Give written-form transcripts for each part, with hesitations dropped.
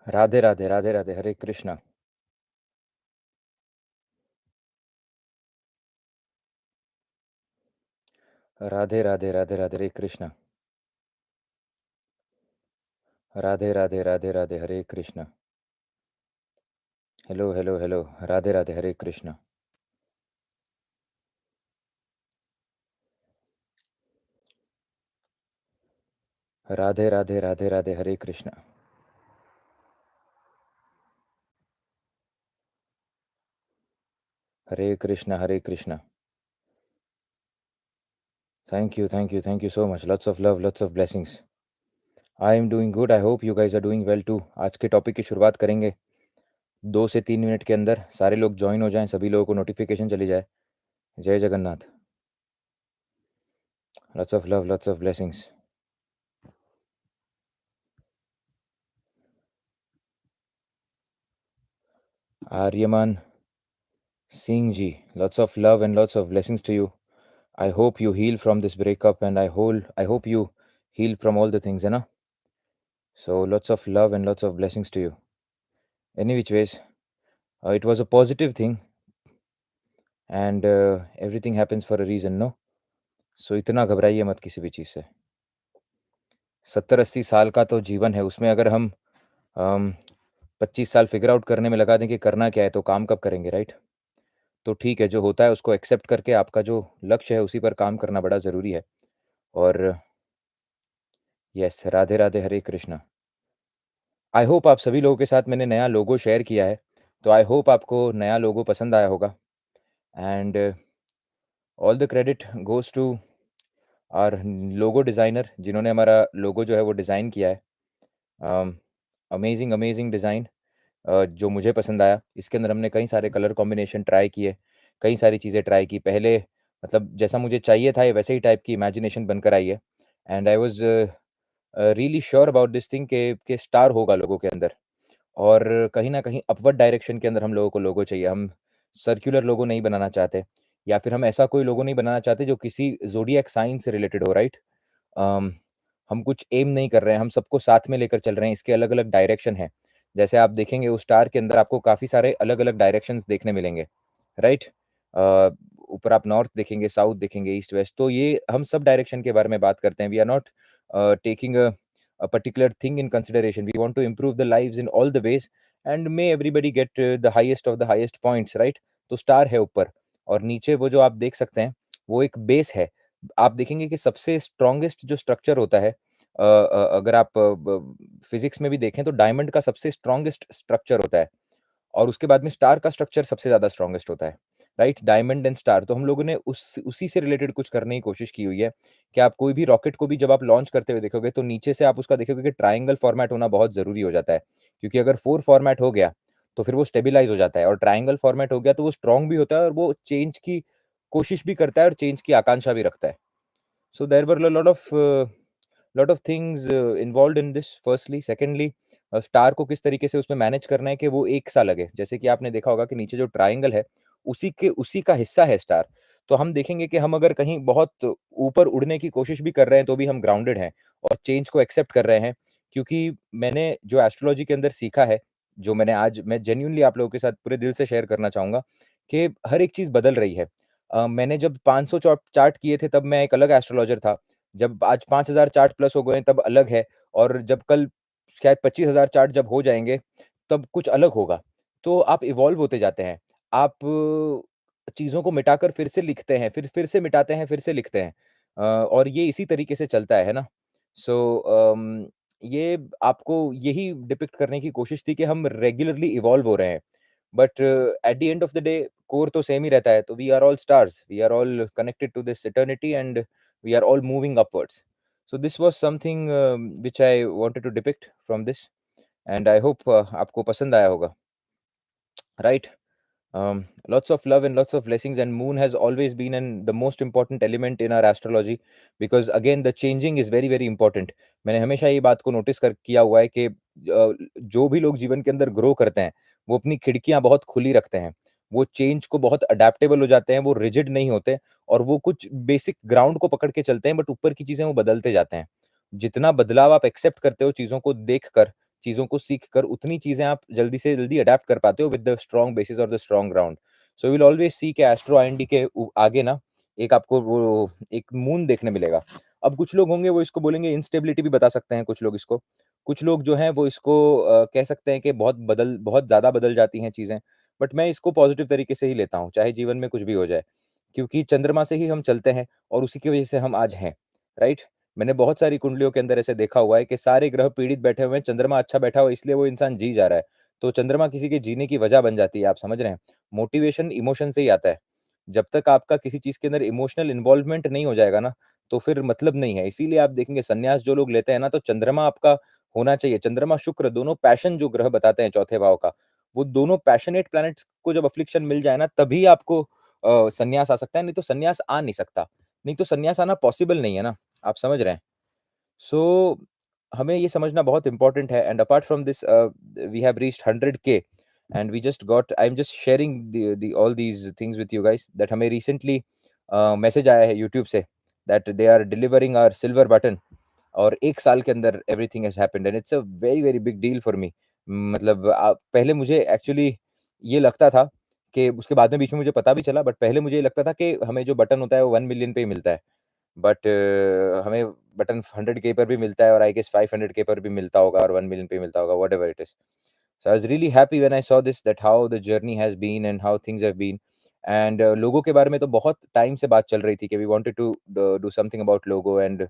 Radhe Radhe Radhe Radhe Hare Krishna. Radhe Radhe Radhe Radhe Hare Krishna. Radhe Radhe Radhe Radhe Hare Krishna. Hello hello hello. Radhe Radhe Hare Krishna. Radhe Radhe Radhe Radhe Hare Krishna. Hare Krishna Hare Krishna. Thank you so much. Lots of love, lots of blessings. I am doing good. I hope you guys are doing well too. आज के topic की शुरुआत करेंगे। 2 से 3 minute के अंदर सारे लोग ज्वाइन हो जाएं, सभी लोगों को नोटिफिकेशन चली जाए। जय Jagannath. Lots of love, lots of blessings. Aryaman Singh ji, lots of love and lots of blessings to you. I hope you heal from this breakup, and I hope you heal from all the things, है ना? So lots of love and lots of blessings to you. Any which ways, it was a positive thing, and everything happens for a reason, no? So इतना घबराइए मत किसी भी चीज़ से। 70-80 साल का तो जीवन है, उसमें अगर हम 25 साल फिगर आउट करने में लगा दें कि करना क्या है, तो काम कब करेंगे, राइट? तो ठीक है, जो होता है उसको एक्सेप्ट करके आपका जो लक्ष्य है उसी पर काम करना बड़ा ज़रूरी है। और yes, Radhe Radhe Hare Krishna. I hope आप सभी लोगों के साथ मैंने नया लोगो शेयर किया है, तो आई होप आपको नया लोगो पसंद आया होगा। And all the credit goes to our logo designer, जिन्होंने हमारा लोगो जो है वो डिज़ाइन किया है। अमेज़िंग, अमेज़िंग डिज़ाइन, जो मुझे पसंद आया। इसके अंदर हमने कई सारे कलर कॉम्बिनेशन ट्राई किए, कई सारी चीज़ें ट्राई की। पहले मतलब जैसा मुझे चाहिए था, ये वैसे ही टाइप की इमेजिनेशन बनकर आई है। And I was really sure about this thing के स्टार होगा लोगों के अंदर। और कहीं न कहीं अपवर्ड डायरेक्शन के अंदर हम लोगों को लोगो चाहिए। हम सर्कुलर लोगो नहीं बनाना चाहते, या फिर हम ऐसा कोई लोगो नहीं बनाना चाहते जो किसी ज़ोडिएक साइन से रिलेटेड हो, राइट? अम, हम कुछ एम नहीं कर रहे हैं, हम सबको साथ में लेकर चल रहे हैं, इसके अलग-अलग डायरेक्शन हैं। जैसे आप देखेंगे उस स्टार के अंदर आपको काफ़ी सारे अलग-अलग डायरेक्शंस देखने मिलेंगे, राइट? अ, ऊपर आप नॉर्थ देखेंगे, साउथ देखेंगे, ईस्ट, वेस्ट, तो ये हम सब डायरेक्शन के बारे में बात करते हैं। We are not taking a particular thing in consideration. We want to improve the lives in all the ways, and may everybody get the highest of the highest points, right? तो star है ऊपर, और नीचे वो जो आप देख सकते हैं, वो एक बेस है। आप देखेंगे कि सबसे स्ट्रॉन्गेस्ट जो स्ट्रक्चर होता है, अगर आप फिजिक्स में भी देखें तो डायमंड का सबसे स्ट्रॉन्गेस्ट स्ट्रक्चर होता है, और उसके बाद में स्टार का स्ट्रक्चर सबसे ज़्यादा स्ट्रॉन्गेस्ट होता है, राइट? डायमंड एंड स्टार, तो हम लोगों ने उस उसी से रिलेटेड कुछ करने की कोशिश की हुई है कि आप कोई भी रॉकेट को भी जब आप लॉन्च करते हुए देखोगे, तो नीचे से आप उसका देखोगे कि ट्रायंगल फॉर्मेट होना बहुत ज़रूरी हो जाता है। क्योंकि अगर 4 फॉर्मेट हो गया, तो फिर वो स्टेबलाइज़ हो जाता है, और ट्रायंगल फॉर्मेट हो गया तो वो स्ट्रॉन्ग भी होता है, और वो चेंज की कोशिश भी करता है और चेंज की आकांक्षा भी रखता है। So there were a lot of things involved in this firstly. Secondly, star को किस तरीके से उसमें मैनेज करना है कि वो एक सा लगे। जैसे कि आपने देखा होगा कि नीचे जो ट्रायंगल है, उसी का हिस्सा है स्टार। तो हम देखेंगे कि हम अगर कहीं बहुत ऊपर उड़ने की कोशिश भी कर रहे हैं, तो भी हम ग्राउंडेड हैं और चेंज को एक्सेप्ट कर रहे हैं। क्योंकि मैंने जो एस्ट्रोलॉजी के अंदर सीखा है, जो मैंने आज मैं जेन्युइनली आप लोगों के साथ पूरे दिल से शेयर करना चाहूँगा कि हर एक चीज़ बदल रही है। मैंने जब 500 चार्ट किए थे, तब मैं एक अलग एस्ट्रोलॉजर था। जब आज 5000 चार्ट प्लस हो गए हैं, तब अलग है, और जब कल शायद 25,000 चार्ट जब हो जाएँगे, तब कुछ अलग होगा। तो आप इवॉल्व होते जाते हैं। आप चीज़ों को मिटाकर फिर से लिखते हैं, फिर से मिटाते हैं, फिर से लिखते हैं। और ये इसी तरीके से चलता है ना? सो ये आपको यही डिपिक्ट करने की कोशिश थी कि हम रेगुलरली इवॉल्व हो रहे हैं। But at the end of the day core तो सेम ही रहता है। तो we are all stars, we are all connected to this eternity, and we are all moving upwards. So this was something which I wanted to depict from this, and I hope आपको पसंद आया होगा, right? Lots of love and lots of blessings, and moon has always been the most important element in our astrology, because again the changing is very very important. मैंने हमेशा ये बात को notice कर किया हुआ है कि जो भी लोग जीवन के अंदर ग्रो करते हैं, वो अपनी खिड़कियां बहुत खुली रखते हैं। वो चेंज को बहुत अडेप्टेबल हो जाते हैं, वो रिजिड नहीं होते, और वो कुछ बेसिक ग्राउंड को पकड़ के चलते हैं, बट ऊपर की चीजें वो बदलते जाते हैं। जितना बदलाव आप एक्सेप्ट करते हो चीजों को देखकर, चीज़ों को सीख कर उतनी चीज़ें आप जल्दी से जल्दी अडैप्ट कर पाते हो विद द स्ट्रॉन्ग बेसिस और the strong ground. So you will always see कि एस्ट्रो आईएनडी के आगे ना एक आपको वो एक मून देखने मिलेगा। अब कुछ लोग होंगे वो इसको बोलेंगे इंस्टेबिलिटी भी बता सकते हैं कुछ लोग इसको। कुछ लोग जो हैं वो इसको कह सकते हैं कि बहुत ज़्यादा बदल जाती हैं चीज़ें। बट मैं इसको पॉज़िटिव तरीके से ही लेता हूँ, चाहे जीवन में कुछ भी हो जाए। क्योंकि चंद्रमा से ही हम चलते हैं और उसी की वजह से हम आज हैं, राइट? मैंने बहुत सारी कुंडलियों के अंदर ऐसे देखा हुआ है कि सारे ग्रह पीड़ित बैठे हुए हैं, चंद्रमा अच्छा बैठा हुआ है इसलिए वो इंसान जी जा रहा है। तो चंद्रमा किसी के जीने की वजह बन जाती है, आप समझ रहे हैं? मोटिवेशन इमोशन से ही आता है। जब तक आपका किसी चीज़ के अंदर इमोशनल इन्वॉल्वमेंट नहीं हो जाएगा ना, तो फिर मतलब नहीं है। इसीलिए आप देखेंगे सन्यास जो लोग लेते हैं ना, तो चंद्रमा आपका होना चाहिए। चंद्रमा, शुक्र दोनों पैशन जो ग्रह बताते हैं चौथे भाव का, वो दोनों पैशनेट प्लैनेट्स को जब अफ़्लिक्शन मिल जाए ना, तभी आपको सन्यास आ सकता है, नहीं तो सन्यास आ नहीं सकता। नहीं तो सन्यास आना पॉसिबल नहीं है ना, आप समझ रहे हैं? सो हमें ये समझना बहुत इम्पोर्टेंट है and apart from this we have reached 100 के and we just got I am just sharing the all these things with you guys that हमें रिसेंटली मैसेज आया है यूट्यूब से that they are delivering our silver button और 1 साल के अंदर everything has happened and it's a very, very big deal for me. मतलब पहले मुझे एक्चुअली ये लगता था कि उसके बाद में बीच में मुझे पता भी चला बट पहले मुझे ये लगता था कि हमें जो बटन होता है वो 1 मिलियन पे ही मिलता है। बट हमें बटन 100 के पर भी मिलता है और आई गेस 500 के पर भी मिलता होगा और 1 मिलियन पे मिलता होगा, whatever it is. So I was really happy when I saw this that how the journey has been and how things have been and लोगों के बारे में तो बहुत टाइम से बात चल रही थी कि we wanted to do something about logo and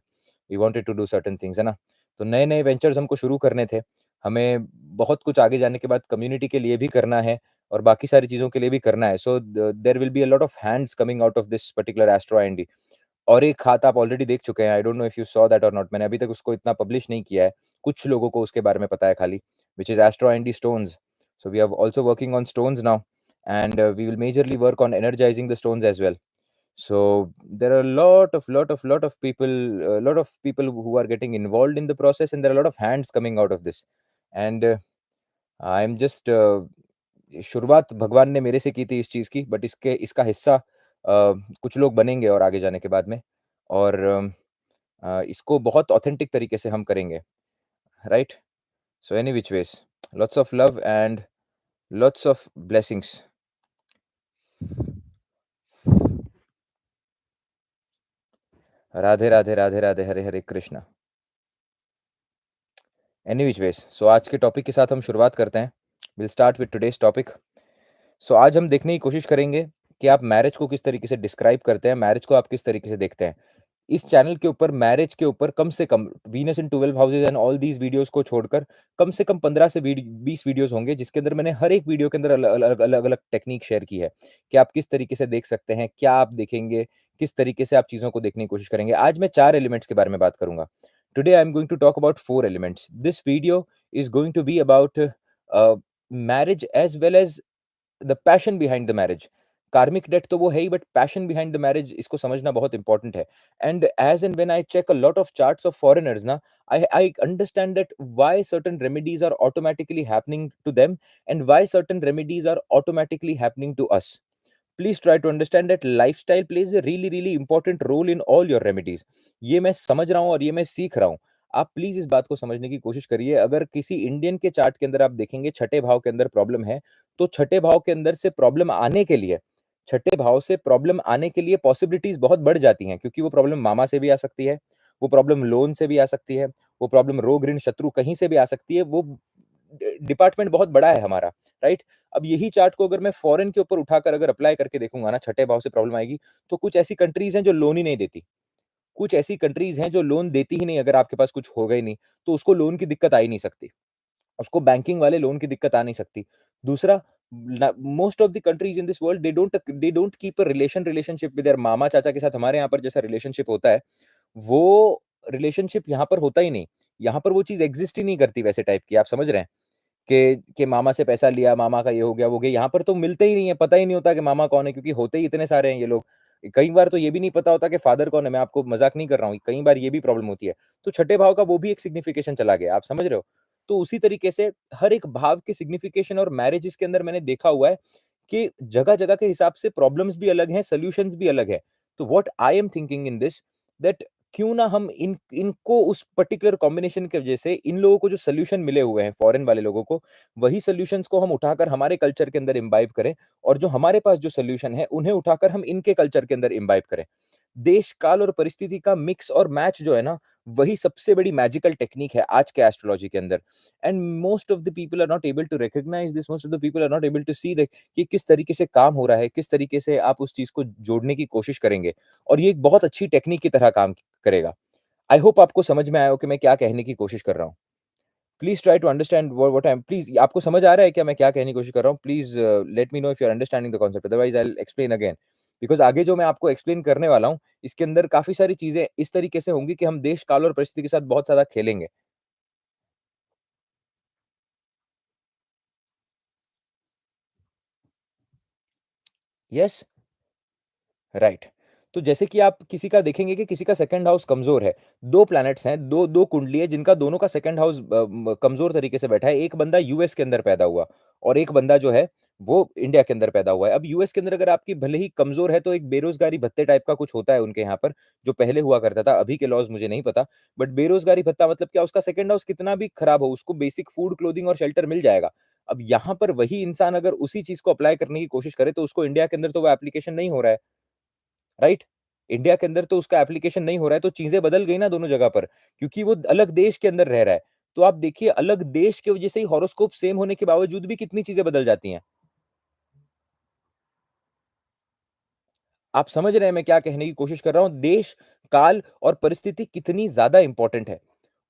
we wanted to do certain things है ना? तो नए-नए वेंचर्स हमको शुरू करने थे। हमें बहुत कुछ आगे जाने के बाद कम्युनिटी के लिए भी करना है और बाकी सारी चीज़ों के लिए भी करना है। So there will be a lot of hands coming out of this particular astro IND. और एक खात आप ऑलरेडी देख चुके हैं, I don't know if you saw that or not मैंने अभी तक उसको इतना पब्लिश नहीं किया है। कुछ लोगों को उसके बारे में पता है खाली, which is astro Indy stones. So we are also working on stones now and we will majorly work on energising the stones as well. So there are a lot of people who are getting involved in the process, and there are a lot of hands coming out of this. And I am just शुरुआत भगवान ने मेरे से की थी इस चीज़ की, but इसके इसका हिस्सा कुछ लोग बनेंगे और आगे जाने के बाद में और इसको बहुत ऑथेंटिक तरीके से हम करेंगे, right? So any which ways, lots of love and lots of blessings. Radhe, Radhe, Radhe, Radhe, Hare, Hare Krishna. Any which ways, so आज के टॉपिक के साथ हम शुरुआत करते हैं। Will start with today's topic. So आज हम देखने की कोशिश करेंगे कि आप मैरिज को किस तरीके से डिस्क्राइब करते हैं, मैरिज को आप किस तरीके से देखते हैं। इस चैनल के ऊपर मैरिज के ऊपर कम से कम Venus in 12 houses and all these videos को छोड़कर कम से कम 15 से 20 वीडियोज़ होंगे, जिसके अंदर मैंने हर एक वीडियो के अंदर अलग-अलग टेक्नीक शेयर की है, कि आप किस तरीके से देख सकते हैं, क्या आप देखेंगे, किस तरीके से आप चीज़ों को देखने की कोशिश करेंगे। आज मैं 4 एलिमेंट्स के बारे में बात करूँगा। Today I am going to talk about 4 elements. This video is going to be about marriage as well as the passion behind the marriage. Karmic date तो वो है ही but passion behind the marriage इसको समझना बहुत important है। And as and when I check a lot of charts of foreigners ना, I understand that why certain remedies are automatically happening to them and why certain remedies are automatically happening to us. Please try to understand that lifestyle plays a really really important role in all your remedies. ये मैं समझ रहा हूँ और ये मैं सीख रहा हूँ। आप प्लीज इस बात को समझने की कोशिश करिए। अगर किसी इंडियन के चार्ट के अंदर आप देखेंगे छठे भाव के अंदर प्रॉब्लम है, तो छठे भाव के अंदर से प्रॉब्लम आने के लिए छठे भाव से प्रॉब्लम आने के लिए पॉसिबिलिटीज बहुत बढ़ जाती हैं, क्योंकि वो प्रॉब्लम मामा से भी आ सकती है, वो प्रॉब्लम लोन से भी आ सकती है, वो प्रॉब्लम रोग ऋण शत्रु कहीं से भी आ सकती है। वो डिपार्टमेंट बहुत बड़ा है हमारा, राइट? अब यही चार्ट को अगर मैं फॉरेन के ऊपर उठाकर अगर अप्लाई करके देखूंगा ना, छठे भाव से प्रॉब्लम आएगी। तो कुछ ऐसी कंट्रीज हैं जो लोन ही नहीं देती, कुछ ऐसी कंट्रीज हैं जो लोन देती ही नहीं। अगर आपके पास कुछ होगा ही नहीं, तो उसको लोन की दिक्कत आ ही नहीं सकती, उसको बैंकिंग वाले लोन की दिक्कत आ नहीं सकती। दूसरा, most of the countries in this world they don't keep a relationship with their मामा चाचा के साथ। हमारे यहाँ पर जैसा रिलेशनशिप होता है, वो रिलेशनशिप यहाँ पर होता ही नहीं। यहाँ पर वो चीज एग्जिस्ट ही नहीं करती वैसे टाइप की, आप समझ रहे हैं? कि मामा से पैसा लिया, मामा का ये हो गया, वो हो गया। यहाँ पर तो मिलते ही नहीं है, पता ही नहीं होता कि मामा कौन है, क्योंकि होते ही इतने सारे हैं ये लोग। कई बार तो ये भी नहीं पता होता कि फादर कौन है, मैं आपको मज़ाक नहीं कर रहा हूँ, कई बार ये भी प्रॉब्लम होती है। तो छठे भाव का वो भी एक सिग्निफिकेशन चला गया, आप समझ रहे हो? तो उसी तरीके से हर एक भाव के सिग्निफिकेशन और मैरेजेस के अंदर मैंने देखा हुआ है कि जगह-जगह के हिसाब से प्रॉब्लम्स भी अलग हैं, सॉल्यूशंस भी अलग हैं। तो what I am thinking in this that क्यों ना हम इनको उस पर्टिकुलर कॉम्बिनेशन की वजह से इन लोगों को जो सॉल्यूशन मिले हुए हैं फॉरेन वाले लोगों को, वही सॉल्यूशंस को हम उठाकर हमारे कल्चर के अंदर इम्बाइब करें और जो हमारे पास जो सॉल्यूशन है, उन्हें उठाकर हम इनके कल्चर के अंदर इम्बाइब करें। देश, काल और परिस्थिति का मिक्स और मैच जो है ना, वही सबसे बड़ी मैजिकल टेक्निक है आज के एस्ट्रोलॉजी के अंदर। And most of the people are not able to recognise this, most of the people are not able to see that कि किस तरीके से काम हो रहा है, किस तरीके से आप उस चीज़ को जोड़ने की कोशिश करेंगे और ये एक बहुत अच्छी टेक्निक की तरह काम करेगा। आई होप आपको समझ में आया हो कि मैं क्या कहने की कोशिश कर रहा हूँ। Please try to understand what I am please आपको समझ आ रहा है क्या मैं क्या कहने की कोशिश कर रहा हूँ? Please let me know if you are understanding the concept otherwise I will explain again. Because आगे जो मैं आपको एक्सप्लेन करने वाला हूँ, इसके अंदर काफ़ी सारी चीज़ें इस तरीके से होंगी कि हम देश, काल और परिस्थिति के साथ बहुत ज़्यादा खेलेंगे। यस? राइट। तो जैसे कि आप किसी का देखेंगे कि किसी का सेकंड हाउस कमज़ोर है। 2 प्लैनेट्स हैं, 2 कुंडली है जिनका दोनों का सेकंड हाउस कमज़ोर तरीके से बैठा है। एक बंदा यूएस के अंदर पैदा हुआ और एक बंदा जो है वो इंडिया के अंदर पैदा हुआ है। अब यूएस के अंदर अगर आपकी भले ही कमज़ोर है तो एक बेरोज़गारी भत्ते टाइप का कुछ होता है उनके यहाँ पर, जो पहले हुआ करता था। अभी के लॉज़ मुझे नहीं पता। बट बेरोज़गारी भत्ता मतलब क्या उसका सेकंड हाउस कितना भी खराब हो, उसको बेसिक फूड, क्लोथिंग और शेल्टर मिल जाएगा। अब यहाँ पर वही इंसान अगर उसी चीज़ को अप्लाई करने की कोशिश करे तो उसको इंडिया के अंदर तो वो एप्लीकेशन नहीं हो रहा है। राइट? इंडिया के अंदर तो उसका एप्लीकेशन नहीं हो रहा है, तो चीज़ें बदल गई ना दोनों जगह पर, क्योंकि वो अलग देश के अंदर रह रहा है। तो आप देखिए अलग देश की वजह से ही हॉरोस्कोप सेम होने के बावजूद भी कितनी चीज़ें बदल जाती हैं। आप समझ रहे हैं मैं क्या कहने की कोशिश कर रहा हूँ? देश, काल और परिस्थिति कितनी ज़्यादा इम्पोर्टेंट है।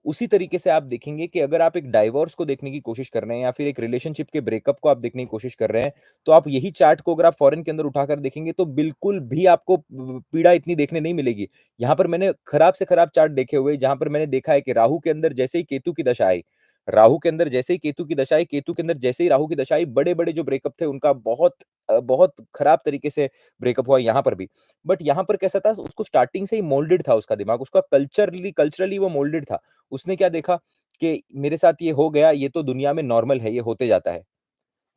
उसी तरीके से आप देखेंगे कि अगर आप एक डाइवोर्स को देखने की कोशिश कर रहे हैं या फिर एक रिलेशनशिप के ब्रेकअप को आप देखने की कोशिश कर रहे हैं, तो आप यही चार्ट को अगर आप फॉरेन के अंदर उठाकर देखेंगे तो बिल्कुल भी आपको पीड़ा इतनी देखने नहीं मिलेगी। यहाँ पर मैंने खराब से खराब चार्ट देखे हुए जहाँ पर मैंने देखा है कि राहु के अंदर जैसे ही केतु की दशा आई, राहु के अंदर जैसे ही केतु की दशा आई, केतु के अंदर जैसे ही राहु की दशा आई, बड़े-बड़े जो ब्रेकअप थे उनका बहुत खराब तरीके से ब्रेकअप हुआ यहाँ पर भी। बट यहाँ पर कैसा था उसको स्टार्टिंग से ही मोल्डेड था उसका दिमाग, उसका कल्चरली कल्चरली वो मोल्डेड था। उसने क्या देखा कि मेरे साथ ये हो गया, ये तो दुनिया में नॉर्मल है, ये होते जाता है।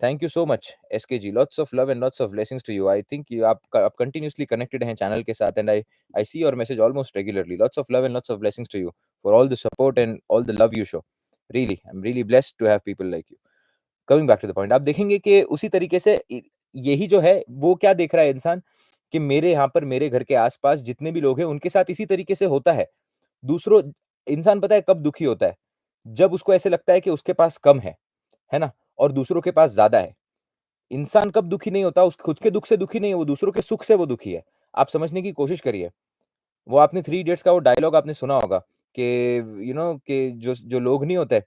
Thank you so much SK ji, lots of love and lots of blessings to you. I think you आप कंटिन्यूअसली कनेक्टेड हैं चैनल के साथ and I I see your message almost regularly. Lots of love and lots of blessings to you for all the support and all the love you show. Really, I am really blessed to have people like you. Coming back to the point, आप देखेंगे कि उसी तरीके से यही जो है वो क्या देख रहा है इंसान कि मेरे यहाँ पर मेरे घर के आस-पास जितने भी लोग हैं उनके साथ इसी तरीके से होता है। दूसरों इंसान पता है कब दुखी होता है? जब उसको ऐसे लगता है कि उसके पास कम है ना? और दूसरों के पास ज़्यादा है। इंसान कब दुखी नहीं होता? उस खुद के दुःख से दुखी नहीं है, वो दूसरों के सुख से वो दुखी है। आप समझने की कोशिश करिए। वो आपने थ्री इडियट्स का वो डायलॉग आपने सुना होगा कि कि जो लोग नहीं होते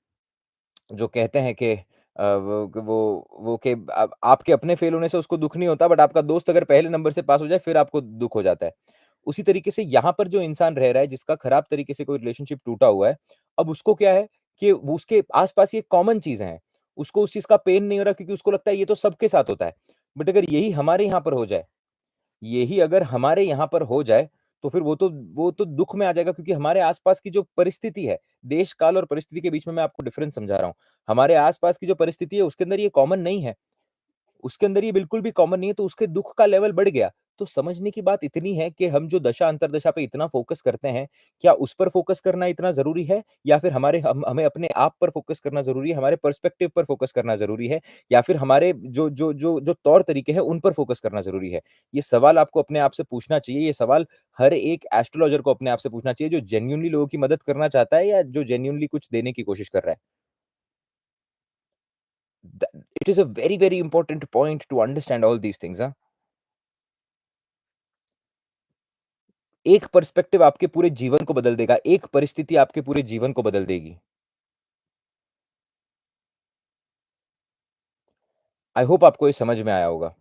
जो कहते हैं कि वो कि आपके अपने फेल होने से उसको दुःख नहीं होता, बट आपका दोस्त अगर पहले नंबर से पास हो जाए, फिर आपको दुःख हो जाता है। उसी तरीके से यहाँ पर जो इंसान रह रहा है, जिसका खराब तरीके से कोई रिलेशनशिप टूटा हुआ है, अब उसको क्या है कि वो उसके आस-पास ये कॉमन चीज़ें हैं। उसको उस चीज़ का पेन नहीं हो रहा क्योंकि उसको लगता है ये तो सबके साथ होता है। बट अगर यही हमारे यहाँ पर हो जाए, यही अगर हमारे यहाँ पर हो जाए, तो फिर वो तो दुःख में आ जाएगा क्योंकि हमारे आस-पास की जो परिस्थिति है, देश, काल और परिस्थिति के बीच में मैं आपको डिफरेंस समझा रहा हूँ। हमारे आस-पास की जो परिस्थिति है, उसके अंदर ये कॉमन नहीं है। उसके अंदर ये बिल्कुल भी कॉमन नहीं है, तो उसके दुःख का लेवल बढ़ गया। तो समझने की बात इतनी है कि हम जो दशा अंतर्दशा पे इतना फ़ोकस करते हैं, क्या उस पर फ़ोकस करना इतना ज़रूरी है? या फिर हमें अपने आप पर फ़ोकस करना ज़रूरी है, हमारे पर्सपेक्टिव पर फ़ोकस करना ज़रूरी है? या फिर हमारे जो तौर-तरीके हैं, उन पर फ़ोकस करना ज़रूरी है? ये सवाल आपको अपने आप से पूछना चाहिए। ये सवाल हर एक एस्ट्रोलॉजर को अपने आप से पूछना चाहिए, जो जेन्युइनली लोगों की मदद करना चाहता है या जो जेन्युइनली कुछ देने की कोशिश कर रहा है। The it is a very, very important point two understand all these things हाँ। एक पर्सपेक्टिव आपके पूरे जीवन को बदल देगा, एक परिस्थिति आपके पूरे जीवन को बदल देगी। आई होप आपको ये समझ में आया होगा।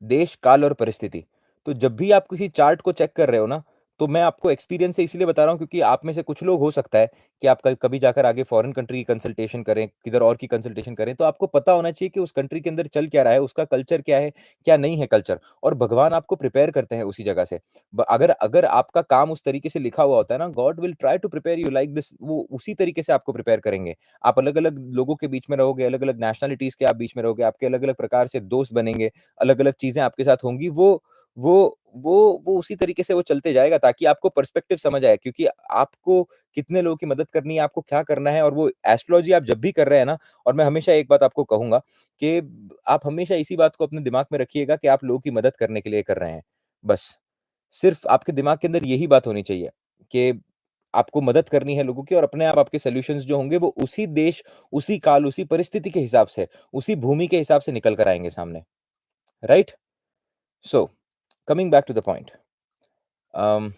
देश, काल और परिस्थिति। तो जब भी आप किसी चार्ट को चेक कर रहे हो ना, तो मैं आपको एक्सपीरियंस से इसलिए बता रहा हूँ क्योंकि आप में से कुछ लोग हो सकता है कि आप कभी जाकर आगे फॉरेन कंट्री की कंसल्टेशन करें, किधर और की कंसल्टेशन करें, तो आपको पता होना चाहिए कि उस कंट्री के अंदर चल क्या रहा है, उसका कल्चर क्या है, क्या नहीं है कल्चर और भगवान आपको प्रिपेयर करते हैं उसी जगह से। ब अगर अगर आपका काम उस तरीके से लिखा हुआ होता है ना, God will try to prepare you like this, वो उसी तरीके से आपको प्रिपेयर करेंगे। आप अलग-अलग लोगों के बीच में रहोगे, अलग-अलग नेशनैलिटीज़ के आप बीच में रहोगे, आपके अलग-अलग प्रकार से दोस्त बनेंगे, अलग-अलग चीज़ें आपके साथ होंगी, वो वो उसी तरीके से वो चलते जाएगा ताकि आपको पर्सपेक्टिव समझ आए क्योंकि आपको कितने लोगों की मदद करनी है, आपको क्या करना है और वो एस्ट्रोलॉजी आप जब भी कर रहे हैं ना और मैं हमेशा एक बात आपको कहूँगा कि आप हमेशा इसी बात को अपने दिमाग में रखिएगा कि आप लोगों की मदद करने के लिए कर रहे हैं, बस। सिर्फ़ आपके दिमाग के अंदर यही बात होनी चाहिए कि आपको मदद करनी है लोगों की और अपने आप आपके सॉल्यूशंस जो होंगे वो उसी देश, उसी काल, उसी परिस्थिति के हिसाब से, उसी भूमि के हिसाब से निकल कर आएँगे सामने, right? So, coming back to the point um,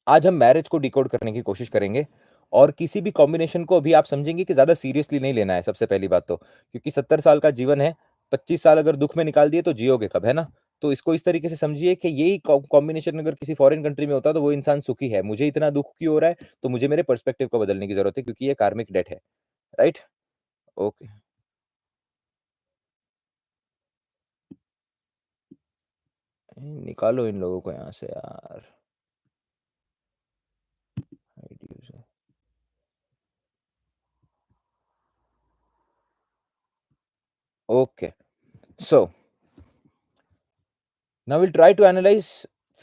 आज हम मैरिज को डिकोड करने की कोशिश करेंगे और किसी भी कॉम्बिनेशन को अभी आप समझेंगे कि ज़्यादा सीरियसली नहीं लेना है सबसे पहली बात तो। क्योंकि 70 साल का जीवन है, 25 साल अगर दुःख में निकाल दिए तो जियोगे कब, है ना? तो इसको इस तरीके से समझिए कि यही कॉम्बिनेशन अगर किसी फॉरेन कंट्री में होता तो वो इंसान सुखी है। मुझे इतना दुःख क्यों हो रहा है? तो मुझे मेरे पर्सपेक्टिव को बदलने की ज़रूरत है क्योंकि ये कार्मिक डेट है, राइट? ओके, निकालो इन लोगों को यहाँ से यार। Okay, so now will try to analyse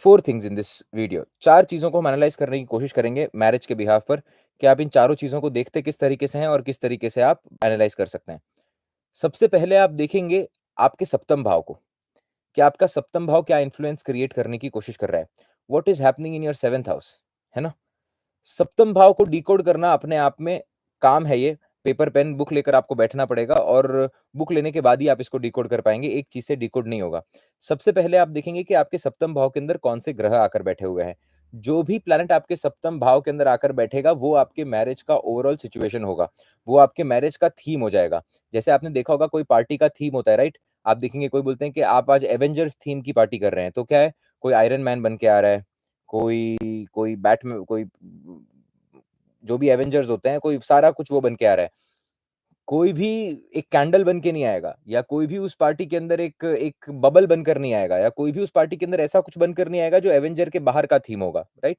4 things in this video 4 चीज़ों को हम एनालाइज़ करने की कोशिश करेंगे मैरिज के बिहाफ़ पर, कि आप इन चारों चीज़ों को देखते किस तरीके से हैं और किस तरीके से आप एनालाइज़ कर सकते हैं। सबसे पहले आप देखेंगे आपके सप्तम भाव को, कि आपका सप्तम भाव क्या इन्फ्लुएंस क्रिएट करने की कोशिश कर रहा है। What is happening in your 7th house, है ना? सप्तम भाव को डिकोड करना अपने आप में काम है ये। पेपर, पेन, बुक लेकर आपको बैठना पड़ेगा और बुक लेने के बाद ही आप इसको डिकोड कर पाएँगे, एक चीज़ से डिकोड नहीं होगा। सबसे पहले आप देखेंगे कि आपके सप्तम भाव के अंदर कौन-से ग्रह आकर बैठे हुए हैं। जो भी प्लैनेट आपके सप्तम भाव के अंदर आकर बैठेगा, वो आपके मैरिज का ओवरऑल सिचुएशन होगा। वो आपके मैरिज का थीम हो जाएगा। जैसे आपने देखा होगा कोई पार्टी का थीम होता है, राइट? आप देखेंगे कोई बोलते हैं कि आप आज एवेंजर्स थीम की पार्टी कर रहे हैं, तो क्या है? कोई आयरन मैन बन के आ रहा है, कोई कोई बैटमैन कोई जो भी एवेंजर्स होते हैं, कोई सारा कुछ वो बन के आ रहा है। कोई भी एक कैंडल बन के नहीं आएगा या कोई भी उस पार्टी के अंदर एक एक बबल बनकर नहीं आएगा या कोई भी उस पार्टी के अंदर ऐसा कुछ बनकर नहीं आएगा जो एवेंजर के बाहर का थीम होगा, राइट?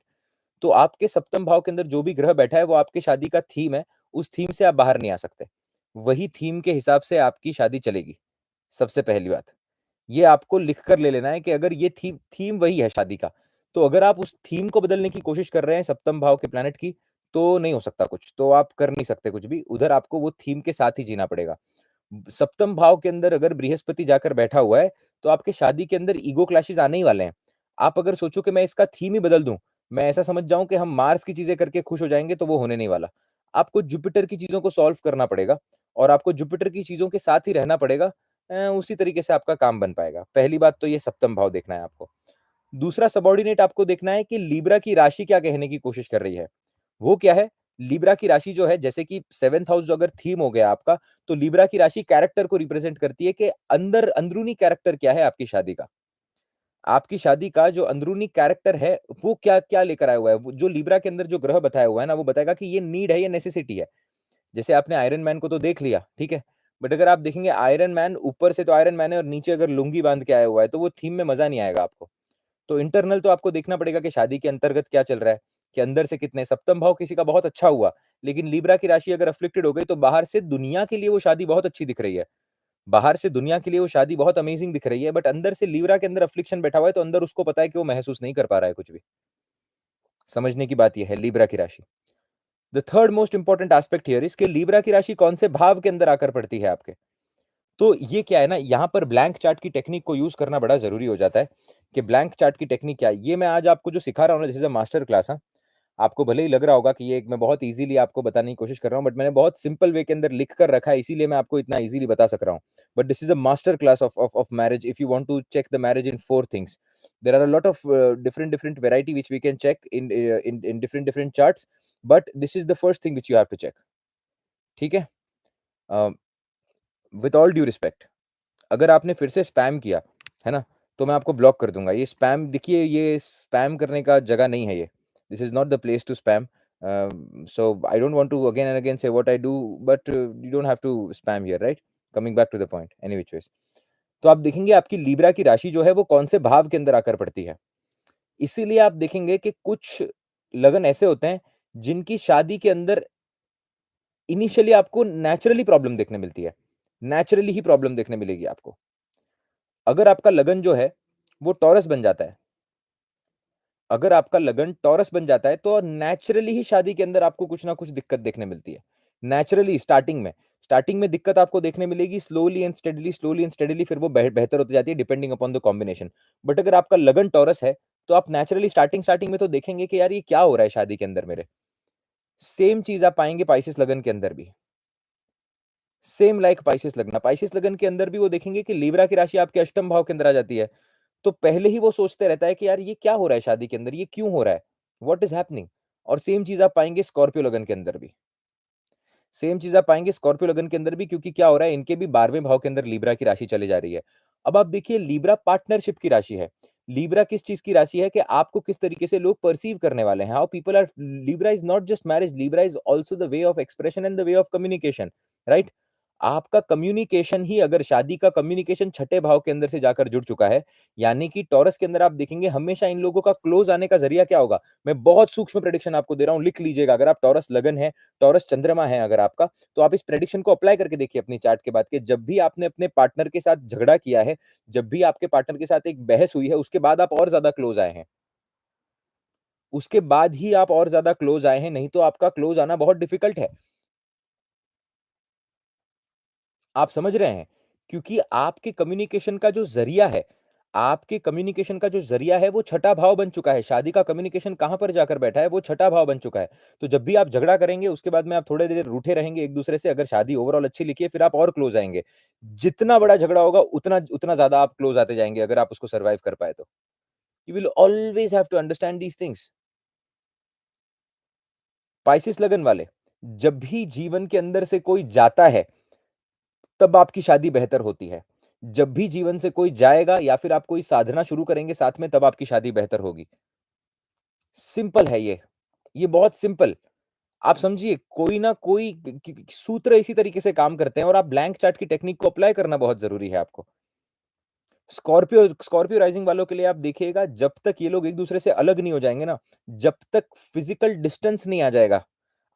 तो आपके सप्तम भाव के अंदर जो भी ग्रह बैठा है वो आपकी शादी का थीम है, उस थीम से आप बाहर नहीं आ सकते। वही थीम के हिसाब से आपकी शादी चलेगी, सबसे पहली बात। ये आपको लिख कर ले लेना है कि अगर ये थीम थीम वही है शादी का, तो अगर आप उस थीम को बदलने की कोशिश कर रहे हैं सप्तम भाव के प्लैनेट की, तो नहीं हो सकता कुछ, तो आप कर नहीं सकते कुछ भी, उधर आपको वो थीम के साथ ही जीना पड़ेगा। सप्तम भाव के अंदर अगर बृहस्पति जाकर बैठा हुआ है, तो आपके शादी के अंदर ईगो क्लैशेज़ आने ही वाले हैं। आप अगर सोचो कि मैं इसका थीम ही बदल दूँ, मैं ऐसा समझ जाऊँ कि हम मार्स की चीज़ें करके खुश हो जाएँगे, तो वो होने नहीं वाला। आपको जुपिटर की चीज़ों को सॉल्व करना पड़ेगा और आपको जुपिटर की चीज़ों के साथ ही रहना पड़ेगा उसी तरीके से आपका काम बन पाएगा। पहली बात तो ये सप्तम भाव देखना है आपको। दूसरा सबऑर्डिनेट आपको देखना है कि लिब्रा की राशि क्या कहने की कोशिश कर रही है। वो क्या है? लिब्रा की राशि जो है जैसे कि 7th हाउस जो अगर थीम हो गया आपका, तो लिब्रा की राशि कैरेक्टर को रिप्रेजेंट करती है कि अंदर अंदरूनी कैरेक्टर क्या है आपकी शादी का। आपकी शादी का जो अंदरूनी कैरेक्टर है, वो क्या-क्या लेकर आया हुआ है। वो जो लिब्रा के अंदर जो ग्रह बताया हुआ है ना, वो बताएगा कि ये नीड है, ये नेसेसिटी है। जैसे आपने आयरन मैन को तो देख लिया, ठीक है? बट अगर आप देखेंगे आयरन मैन ऊपर से तो आयरन मैन है और नीचे अगर लुंगी बाँध के आया हुआ है, तो वो थीम में मज़ा नहीं आएगा आपको। तो इंटरनल तो आपको देखना पड़ेगा कि शादी के अंतर्गत क्या चल रहा है, कि अंदर से कितने सप्तम भाव किसी का बहुत अच्छा हुआ, लेकिन लिब्रा की राशि अगर अफ़्लिक्टेड हो गई तो बाहर से दुनिया के लिए वो शादी बहुत अच्छी दिख रही है। बाहर से दुनिया के लिए वो शादी बहुत अमेज़िंग दिख रही है, बट अंदर से लिब्रा के अंदर अफ़्लिक्शन बैठा हुआ है, तो अंदर उसको पता है कि वो महसूस नहीं कर पा रहा है कुछ भी। समझने की बात ये है लिब्रा की राशि। The third most important aspect here is कि लिब्रा की राशि कौन से भाव के अंदर आकर पड़ती है आपके। तो ये क्या है ना, यहाँ पर ब्लैंक चार्ट की टेक्निक को यूज़ करना बड़ा ज़रूरी हो जाता है, कि ब्लैंक चार्ट की टेक्निक क्या है? ये मैं आज आपको जो सिखा रहा हूँ ना, this is a master class हाँ। आपको भले ही लग रहा होगा कि ये एक मैं बहुत ईज़िली आपको बताने की कोशिश कर रहा हूँ, बट मैंने बहुत सिंपल वे के अंदर लिख कर रखा है, इसीलिए मैं आपको इतना ईज़िली बता सक रहा हूँ। But this is a master class of marriage if you want to check the marriage in 4 things. There are a lot of different variety which we can check in different charts, but this is the first thing which you have to check. ठीक है? अ, with all due respect अगर आपने फिर से spam किया, है ना? तो मैं आपको ब्लॉक कर दूँगा। ये स्पैम देखिए ये स्पैम करने का जगह नहीं है ये। This is not the place to spam. So I don't want to again and again say what I do but you don't have to spam here right? Coming back to the point any which ways. तो आप देखेंगे आपकी Libra की राशि जो है वो कौन से भाव के अंदर आकर पड़ती है। इसीलिए आप देखेंगे कि कुछ लगन ऐसे होते हैं जिनकी शादी के अंदर इनिशियली आपको नेचुरली प्रॉब्लम देखने मिलती है। नेचुरली ही प्रॉब्लम देखने मिलेगी आपको। अगर आपका लगन जो है, वो टॉरस बन जाता है। अगर आपका लगन टॉरस बन जाता है, तो नेचुरली ही शादी के अंदर आपको कुछ ना कुछ दिक्कत देखने मिलती है। नेचुरली स्टार्टिंग में दिक्कत आपको देखने मिलेगी, स्लोली एंड स्टेडीली फिर वो बेहतर होती जाती है depending upon the combination. But अगर आपका लगन टॉरस है, तो आप नेचुरली स्टार्टिंग में तो देखेंगे कि यार ये क्या हो रहा है शादी के अंदर मेरे। सेम चीज़ आप पाएँगे पाइसेस लगन के अंदर भी। सेम लाइक पाइसेस लगन के अंदर भी वो देखेंगे कि लीब्रा की राशि आपके अष्टम भाव के अंदर आ जाती है। तो पहले ही वो सोचते रहता है कि यार ये क्या हो रहा है शादी के अंदर, ये क्यों हो रहा है? What is happening? और सेम चीज़ आप पाएँगे स्कॉर्पियो लगन के अंदर भी। सेम चीज़ आप पाएँगे स्कॉर्पियो लगन के अंदर भी, क्योंकि क्या हो रहा है, इनके भी 12वें भाव के अंदर लीब्रा की राशि चली जा रही है। अब आप देखिए, लीब्रा पार्टनरशिप की राशि है। लीब्रा किस चीज़ की राशि है कि आपको किस तरीके से लोग पर्सीव करने वाले हैं। How people are Libra is not just marriage, Libra is also the way of expression and the way of communication, right? आपका कम्युनिकेशन ही, अगर शादी का कम्युनिकेशन छठे भाव के अंदर से जाकर जुड़ चुका है, यानी कि टॉरस के अंदर आप देखेंगे हमेशा इन लोगों का क्लोज़ आने का ज़रिया क्या होगा? मैं बहुत सूक्ष्म प्रेडिक्शन आपको दे रहा हूँ, लिख लीजिएगा। अगर आप टॉरस लगन है, टॉरस चंद्रमा है अगर आपका, तो आप इस प्रेडिक्शन को अप्लाई करके देखिए अपनी चार्ट के बाद, कि जब भी आपने अपने पार्टनर के साथ झगड़ा किया है, जब भी आपके पार्टनर के साथ एक बहस हुई है, उसके बाद आप और ज़्यादा क्लोज़ आए हैं। उसके बाद ही आप और ज़्यादा क्लोज़ आए हैं, नहीं तो आपका क्लोज़ आना बहुत डिफ़िकल्ट है। आप समझ रहे हैं? क्योंकि आपके कम्युनिकेशन का जो ज़रिया है, वो छठा भाव बन चुका है। शादी का कम्युनिकेशन कहाँ पर जाकर बैठा है, वो छठा भाव बन चुका है। तो जब भी आप झगड़ा करेंगे, उसके बाद में आप थोड़ी देर रूठे रहेंगे एक-दूसरे से, अगर शादी ओवरऑल अच्छी लिखी है, फिर आप और क्लोज़ आएँगे। जितना बड़ा झगड़ा होगा, उतना उतना ज़्यादा आप क्लोज़ आते जाएँगे, अगर आप उसको सर्वाइव कर पाए तो। You will always have to understand these things. Pisces लगन वाले, जब भी जीवन के अंदर से कोई जाता है, तब आपकी शादी बेहतर होती है। जब भी जीवन से कोई जाएगा या फिर आप कोई साधना शुरू करेंगे साथ में, तब आपकी शादी बेहतर होगी। सिंपल है ये। ये बहुत सिंपल। आप समझिए, कोई ना कोई सूत्र इसी तरीके से काम करते हैं, और आप ब्लैंक चार्ट की टेक्निक को अप्लाई करना बहुत ज़रूरी है आपको। स्कॉर्पियो राइज़िंग वालों के लिए आप देखिएगा, जब तक ये लोग एक-दूसरे से अलग नहीं हो जाएँगे ना, जब तक फिज़िकल डिस्टेंस नहीं आ जाएगा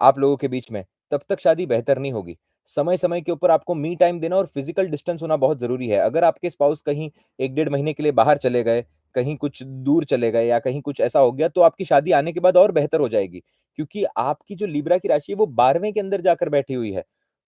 आप लोगों के बीच में, तब तक शादी बेहतर नहीं होगी। समय-समय के ऊपर आपको मी टाइम देना और फिज़िकल डिस्टेंस होना बहुत ज़रूरी है। अगर आपके स्पाउस कहीं 1 डेढ़ महीने के लिए बाहर चले गए, कहीं कुछ दूर चले गए या कहीं कुछ ऐसा हो गया, तो आपकी शादी आने के बाद और बेहतर हो जाएगी। क्योंकि आपकी जो लिब्रा की राशि है, वो 12वें के अंदर जाकर बैठी हुई है।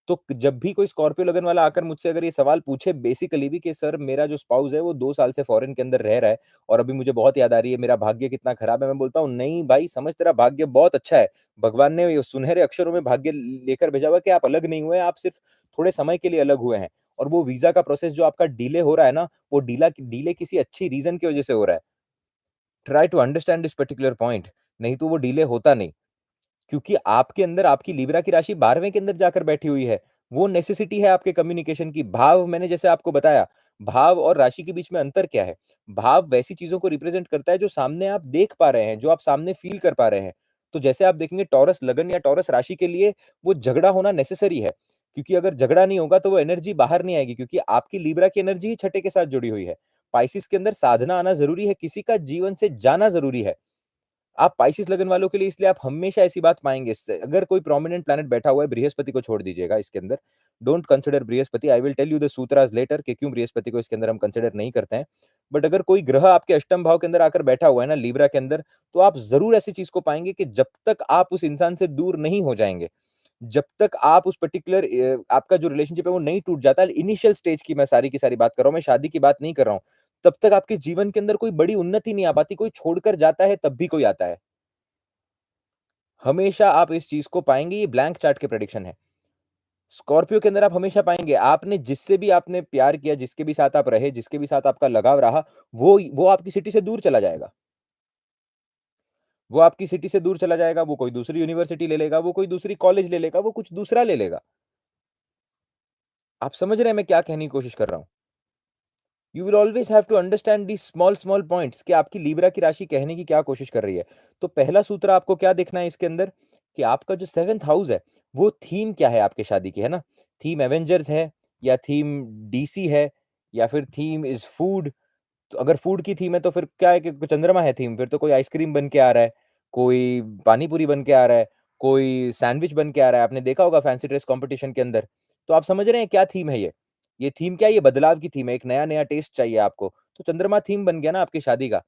तो जब भी कोई स्कॉर्पियो लगन वाला आकर मुझसे अगर ये सवाल पूछे बेसिकली भी, कि सर मेरा जो स्पाउस है वो 2 साल से फॉरेन के अंदर रह रहा है और अभी मुझे बहुत याद आ रही है, मेरा भाग्य कितना खराब है। मैं बोलता हूँ, नहीं भाई समझ, तेरा भाग्य बहुत अच्छा है। भगवान ने ये सुनहरे अक्षरों में भाग्य लेकर भेजा हुआ है कि आप अलग नहीं हुए हैं, आप सिर्फ थोड़े समय के लिए अलग हुए हैं। और वो वीज़ा का प्रोसेस जो आपका डिले हो रहा है ना, वो डिले किसी अच्छी रीज़न की वज़ह से हो रहा है। Try to understand this particular point, नहीं तो वो डिले होता नहीं। क्योंकि आपके अंदर आपकी लिब्रा की राशि 12वें के अंदर जाकर बैठी हुई है। वो नेसेसिटी है आपके कम्युनिकेशन की। भाव मैंने जैसे आपको बताया, भाव और राशि के बीच में अंतर क्या है? भाव वैसी चीज़ों को रिप्रेज़ेंट करता है जो सामने आप देख पा रहे हैं, जो आप सामने फ़ील कर पा रहे हैं। तो जैसे आप देखेंगे, टॉरस लगन या टॉरस राशि के लिए वो झगड़ा होना नेसेसरी है। क्योंकि अगर झगड़ा नहीं होगा तो वो एनर्जी बाहर नहीं आएगी, क्योंकि आपकी लिब्रा की एनर्जी ही छठे के साथ जुड़ी हुई है। पाइसेस के अंदर साधना आना ज़रूरी है, किसी का जीवन से जाना ज़रूरी है। आप पाइसेस लगन वालों के लिए इसलिए आप हमेशा ऐसी बात पाएँगे, इससे अगर कोई प्रोमिनेंट प्लैनेट बैठा हुआ है, बृहस्पति को छोड़ दीजिएगा इसके अंदर। Don't consider Brihaspati, I will tell you the sutras later कि क्यों बृहस्पति को इसके अंदर हम कंसिडर नहीं करते हैं। बट अगर कोई ग्रह आपके अष्टम भाव के अंदर आकर बैठा हुआ है ना, लिब्रा के अंदर, तो आप ज़रूर ऐसी चीज़ को पाएँगे कि जब तक आप उस इंसान से दूर नहीं हो जाएँगे, जब तक आप उस पर्टिकुलर आपका जो रिलेशनशिप है वो नहीं टूट जाता है, इनिशियल स्टेज की मैं सारी की सारी बात कर रहा हूँ, मैं शादी की बात नहीं कर रहा हूँ। तब तक आपके जीवन के अंदर कोई बड़ी उन्नति नहीं आ पाती, कोई छोड़कर जाता है तब भी कोई आता है। हमेशा आप इस चीज़ को पाएँगे, ये ब्लैंक चार्ट के प्रेडिक्शन है। स्कॉर्पियो के अंदर आप हमेशा पाएँगे, आपने जिससे भी आपने प्यार किया, जिसके भी साथ आप रहे, जिसके भी साथ आपका लगाव रहा, वो आपकी सिटी से दूर चला जाएगा। वो आपकी सिटी से दूर चला जाएगा, वो कोई दूसरी यूनिवर्सिटी ले लेगा, वो कोई दूसरी कॉलेज ले लेगा, वो कुछ दूसरा ले लेगा। आप समझ रहे हैं मैं क्या कहने की कोशिश कर रहा हूँ? You will always have to understand these small points, कि आपकी लिब्रा की राशि कहने की क्या कोशिश कर रही है। तो पहला सूत्र आपको क्या देखना है इसके अंदर, कि आपका जो 7th हाउस है, वो थीम क्या है आपकी शादी की, है ना? थीम एवेंजर्स है, या थीम डीसी है, या फिर थीम इज़ फूड। तो अगर फूड की थीम है, तो फिर क्या है कि चंद्रमा है थीम, फिर तो कोई आइसक्रीम बन के आ रहा है, कोई पानी पूरी बन के आ रहा है, कोई सैंडविच बन के आ रहा है। आपने देखा होगा फैंसी ड्रेस कॉम्पिटिशन के अंदर। तो आप समझ रहे हैं क्या थीम है ये? ये थीम क्या है? ये बदलाव की थीम है, एक नया-नया टेस्ट चाहिए आपको। तो चंद्रमा थीम बन गया ना आपकी शादी का,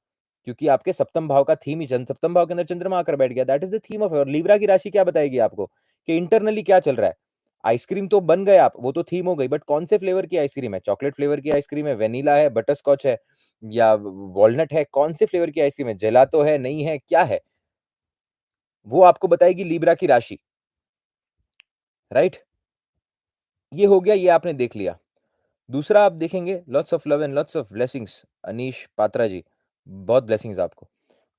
क्योंकि आपके सप्तम भाव का थीम ही सप्तम भाव के अंदर चंद्रमा आकर बैठ गया। That is the theme of your Libra की राशि क्या बताएगी आपको कि इंटरनली क्या चल रहा है। आइसक्रीम तो बन गए आप, वो तो थीम हो गई, बट कौन से फ्लेवर की आइसक्रीम है? चॉकलेट फ्लेवर की आइसक्रीम है, वेनिला है, बटरस्कॉच है या वॉलनट है? कौन से फ्लेवर की आइसक्रीम है? जेलातो है, नहीं है, क्या है? वो आपको बताएगी लिब्रा की राशि, राइट? ये हो गया, ये आपने देख लिया। दूसरा आप देखेंगे lots of love and lots of blessings Anish Patra ji, बहुत ब्लेसिंग्स आपको।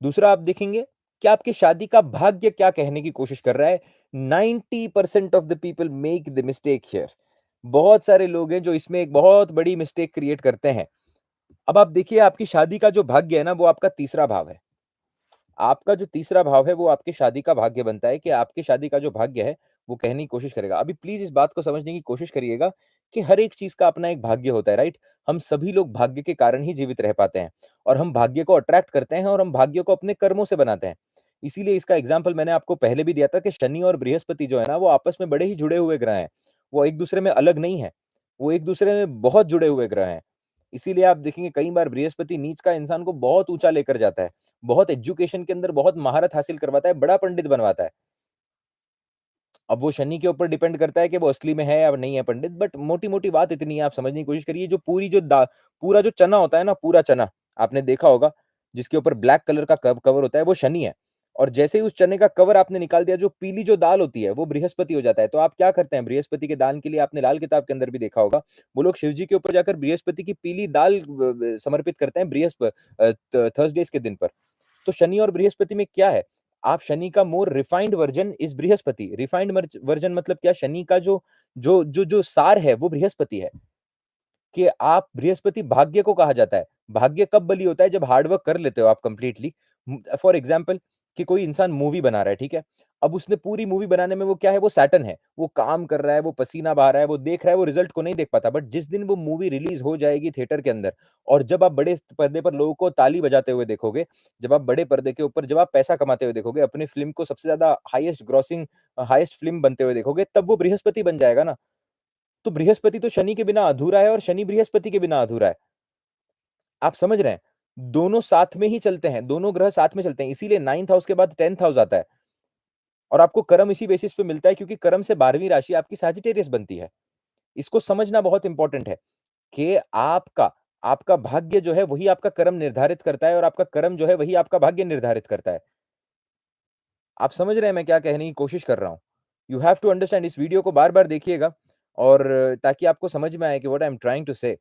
दूसरा आप देखेंगे कि आपकी शादी का भाग्य क्या कहने की कोशिश कर रहा है। 90% of the people make the mistake here. बहुत सारे लोग हैं जो इसमें एक बहुत बड़ी मिस्टेक क्रिएट करते हैं। अब आप देखिए आपकी शादी का जो भाग्य है ना वो आपका तीसरा भाव है। आपका जो तीसरा भाव है वो आपकी शादी का भाग्य बनता है कि आपकी शादी का जो भाग्य है वो कहने की कोशिश करेगा। अभी प्लीज इस बात को समझने की कोशिश करिएगा कि हर एक चीज का अपना एक भाग्य होता है, राइट? हम सभी लोग भाग्य के कारण ही जीवित रह पाते हैं और हम भाग्य को अट्रैक्ट करते हैं और हम भाग्य को अपने कर्मों से बनाते हैं। इसीलिए इसका एग्जाम्पल मैंने आपको पहले भी दिया था कि शनि और बृहस्पति जो है ना वो आपस में बड़े ही जुड़े हुए ग्रह हैं। वो एक दूसरे में अलग नहीं है, वो एक दूसरे में बहुत जुड़े हुए ग्रह हैं। इसीलिए आप देखेंगे कई बार बृहस्पति नीच का इंसान को बहुत ऊंचा लेकर जाता है, बहुत एजुकेशन के अंदर बहुत महारत हासिल करवाता है, बड़ा पंडित बनवाता है। अब वो शनि के ऊपर डिपेंड करता है कि वो असली में है या नहीं है पंडित, बट मोटी-मोटी बात इतनी है, आप समझने की कोशिश करिए। जो पूरा जो चना होता है ना, पूरा चना, आपने देखा होगा, जिसके ऊपर ब्लैक कलर का कवर होता है, वो शनि है। और जैसे ही उस चने का कवर आपने निकाल दिया, जो पीली जो दाल होती है, वो बृहस्पति हो जाता है। तो आप क्या करते हैं, बृहस्पति के दान के लिए आपने लाल किताब के अंदर भी देखा होगा, वो लोग शिव जी के ऊपर जाकर बृहस्पति की पीली दाल समर्पित करते हैं थर्सडेज़ के दिन पर। तो शनि और बृहस्पति में क्या है? आप शनि का more refined version is Brihaspati. Refined version मतलब क्या? शनि का जो सार है वो बृहस्पति है। कि आप बृहस्पति भाग्य को कहा जाता है। भाग्य कब बली होता है? जब हार्ड वर्क कर लेते हो आप कंप्लीटली। फॉर एग्जांपल कि कोई इंसान मूवी बना रहा है, ठीक है? अब उसने पूरी मूवी बनाने में वो क्या है? वो सैटर्न है। वो काम कर रहा है, वो पसीना बहा रहा है, वो देख रहा है, वो रिजल्ट को नहीं देख पाता। बट जिस दिन वो मूवी रिलीज़ हो जाएगी थिएटर के अंदर और जब आप बड़े पर्दे पर लोगों को ताली बजाते हुए देखोगे, जब आप बड़े पर्दे के ऊपर जब आप पैसा कमाते हुए देखोगे, अपनी फ़िल्म को सबसे ज़्यादा हाईएस्ट फ़िल्म बनते हुए देखोगे, तब वो बृहस्पति बन जाएगा ना। तो बृहस्पति तो शनि के बिना अधूरा है और शनि बृहस्पति के बिना अधूरा है। आप समझ रहे हैं? दोनों साथ में ही चलते हैं, दोनों ग्रह साथ में चलते हैं, इसीलिए 9th हाउस के बाद 10th हाउस आता है और आपको कर्म इसी बेसिस पे मिलता है क्योंकि कर्म से 12वीं राशि आपकी सैजिटेरियस बनती है। इसको समझना बहुत इंपॉर्टेंट है कि आपका भाग्य जो है वही आपका कर्म निर्धारित करता है और आपका कर्म जो है वही आपका भाग्य निर्धारित करता है। आप समझ रहे हैं मैं क्या कहने की कोशिश कर रहा हूँ? यू हैव टू अंडरस्टैंड, इस वीडियो को बार-बार देखिएगा और ताकि आपको समझ में आए कि what I am trying to say.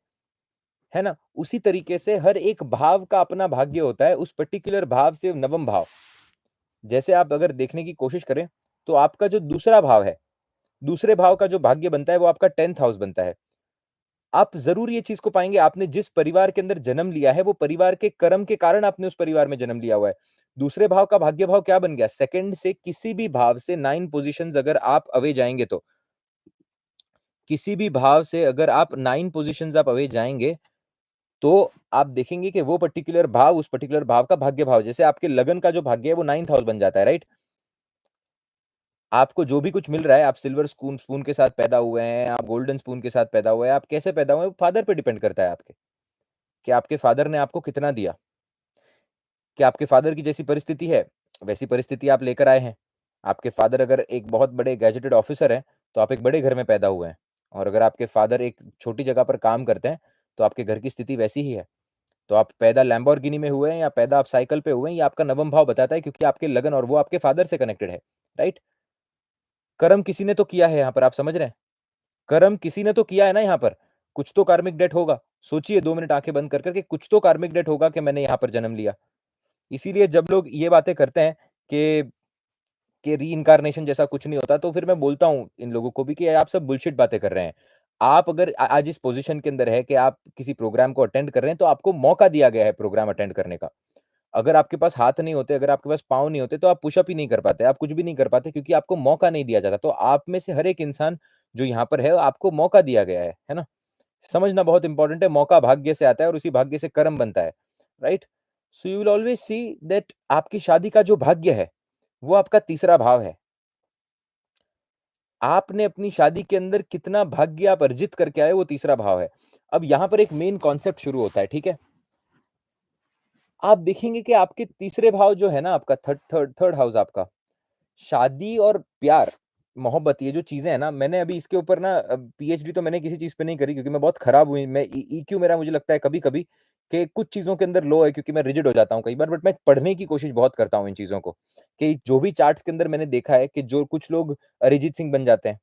है ना? उसी तरीके से हर एक भाव का अपना भाग्य होता है, उस पर्टिकुलर भाव से नवम भाव। जैसे आप अगर देखने की कोशिश करें, तो आपका जो दूसरा भाव है, दूसरे भाव का जो भाग्य बनता है, वो आपका 10th हाउस बनता है। आप ज़रूर ये चीज़ को पाएँगे, आपने जिस परिवार के अंदर जन्म लिया है, वो परिवार के कर्म के कारण आपने उस परिवार में जन्म लिया हुआ है। दूसरे भाव का भाग्य भाव क्या बन गया? सेकंड से किसी भी भाव से 9 पोज़ीशंस अगर आप अवे जाएँगे तो, किसी भी भाव से अगर आप 9 पोज़ीशंस आप अवे जाएँगे तो आप देखेंगे कि वो पर्टिकुलर भाव उस पर्टिकुलर भाव का भाग्य भाव, जैसे आपके लगन का जो भाग्य है वो 9th हाउस बन जाता है, राइट? आपको जो भी कुछ मिल रहा है, आप सिल्वर स्पून स्पून के साथ पैदा हुए हैं, आप गोल्डन स्पून के साथ पैदा हुए हैं, आप कैसे पैदा हुए हैं, वो फादर पे डिपेंड करता है आपके, कि आपके फादर ने आपको कितना दिया। कि आपके फादर की जैसी परिस्थिति है, वैसी परिस्थिति आप लेकर आए हैं। आपके फादर अगर एक बहुत बड़े गैजेटेड ऑफिसर हैं, तो आप एक बड़े घर में पैदा हुए हैं और अगर आपके फादर एक छोटी जगह पर काम करते हैं, तो आपके घर की स्थिति वैसी ही है। तो आप पैदा लैम्बोर्गिनी में हुए हैं या पैदा आप साइकिल पे हुए हैं, ये आपका नवम भाव बताता है क्योंकि आपके लगन और वो आपके फादर से कनेक्टेड है, राइट? कर्म किसी ने तो किया है यहाँ पर, आप समझ रहे हैं? कर्म किसी ने तो किया है ना यहाँ पर, कुछ तो कार्मिक डेट होगा। सोचिए 2 मिनट आँखें बंद कर के कुछ तो कार्मिक डेट होगा कि मैंने यहाँ पर जन्म लिया। इसीलिए जब लोग ये बातें करते हैं कि रीइन्कार्नेशन जैसा कुछ नहीं होता, तो फिर मैं बोलता हूँ इन लोगों को भी कि आप सब बुलशिट बातें कर रहे हैं। आप अगर आज इस पोज़ीशन के अंदर है कि आप किसी प्रोग्राम को अटेंड कर रहे हैं, तो आपको मौका दिया गया है प्रोग्राम अटेंड करने का। अगर आपके पास हाथ नहीं होते, अगर आपके पास पाँव नहीं होते, तो आप पुशअप ही नहीं कर पाते, आप कुछ भी नहीं कर पाते क्योंकि आपको मौका नहीं दिया जाता। तो आप में से हर एक इंसान जो यहाँ पर है, आपको मौका दिया गया है ना? समझना बहुत इंपॉर्टेंट है, मौका भाग्य से आता है और उसी भाग्य से कर्म बनता है, right? So you will always see that आपकी शादी का जो भाग्य है, वो आपका तीसरा भाव है। आपने अपनी शादी के अंदर कितना भाग्य आप अर्जित करके आए, वो तीसरा भाव है। अब यहाँ पर एक मेन कॉन्सेप्ट शुरू होता है, ठीक है? आप देखेंगे कि आपके तीसरे भाव जो है ना आपका थर्ड हाउस आपका, शादी और प्यार, मोहब्बत ये जो चीज़ें हैं ना, मैंने अभी इसके ऊपर ना पीएचडी तो मैंने किसी चीज़ पे नहीं करी क्योंकि मैं बहुत खराब हुई मैं ईक्यू मेरा मुझे लगता है कभी-कभी कि कुछ चीज़ों के अंदर लो है क्योंकि मैं रिजिड हो जाता हूँ कई बार बट मैं पढ़ने की कोशिश बहुत करता हूँ इन चीज़ों को, कि जो भी चार्ट्स के अंदर मैंने देखा है कि जो कुछ लोग अरिजीत सिंह बन जाते हैं,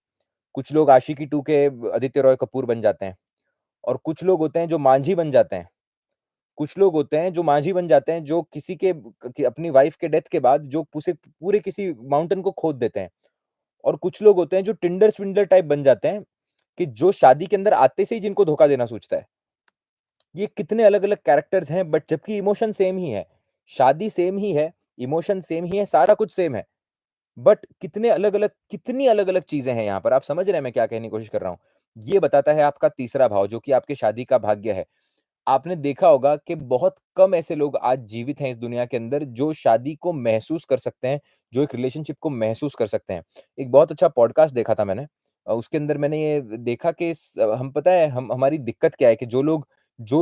कुछ लोग आशिकी 2 के आदित्य रॉय कपूर बन जाते हैं और कुछ लोग होते हैं जो मांझी बन जाते हैं। कुछ लोग होते हैं जो मांझी बन जाते हैं, जो किसी के अपनी वाइफ़ के डेथ के बाद जो पुसे पूरे किसी माउंटेन को खोद देते हैं। और कुछ लोग होते हैं जो टिंडर स्विंडलर टाइप बन जाते हैं, कि जो शादी के अंदर आते से ही जिनको धोखा देना सोचता है। ये कितने अलग-अलग कैरेक्टर्स हैं बट जबकि इमोशन सेम ही है। शादी सेम ही है, इमोशन सेम ही है, सारा कुछ सेम है। बट कितनी अलग-अलग चीज़ें हैं यहाँ पर, आप समझ रहे हैं मैं क्या कहने की कोशिश कर रहा हूँ? ये बताता है आपका तीसरा भाव जो कि आपकी शादी का भाग्य है। आपने देखा होगा कि बहुत कम ऐसे लोग आज जीवित हैं इस दुनिया के अंदर जो शादी को महसूस कर सकते हैं, जो एक रिलेशनशिप को महसूस कर सकते हैं। एक बहुत अच्छा पॉडकास्ट देखा था मैंने उसके अंदर मैंने ये देखा कि हम पता है हम हमारी दिक्कत क्या है कि जो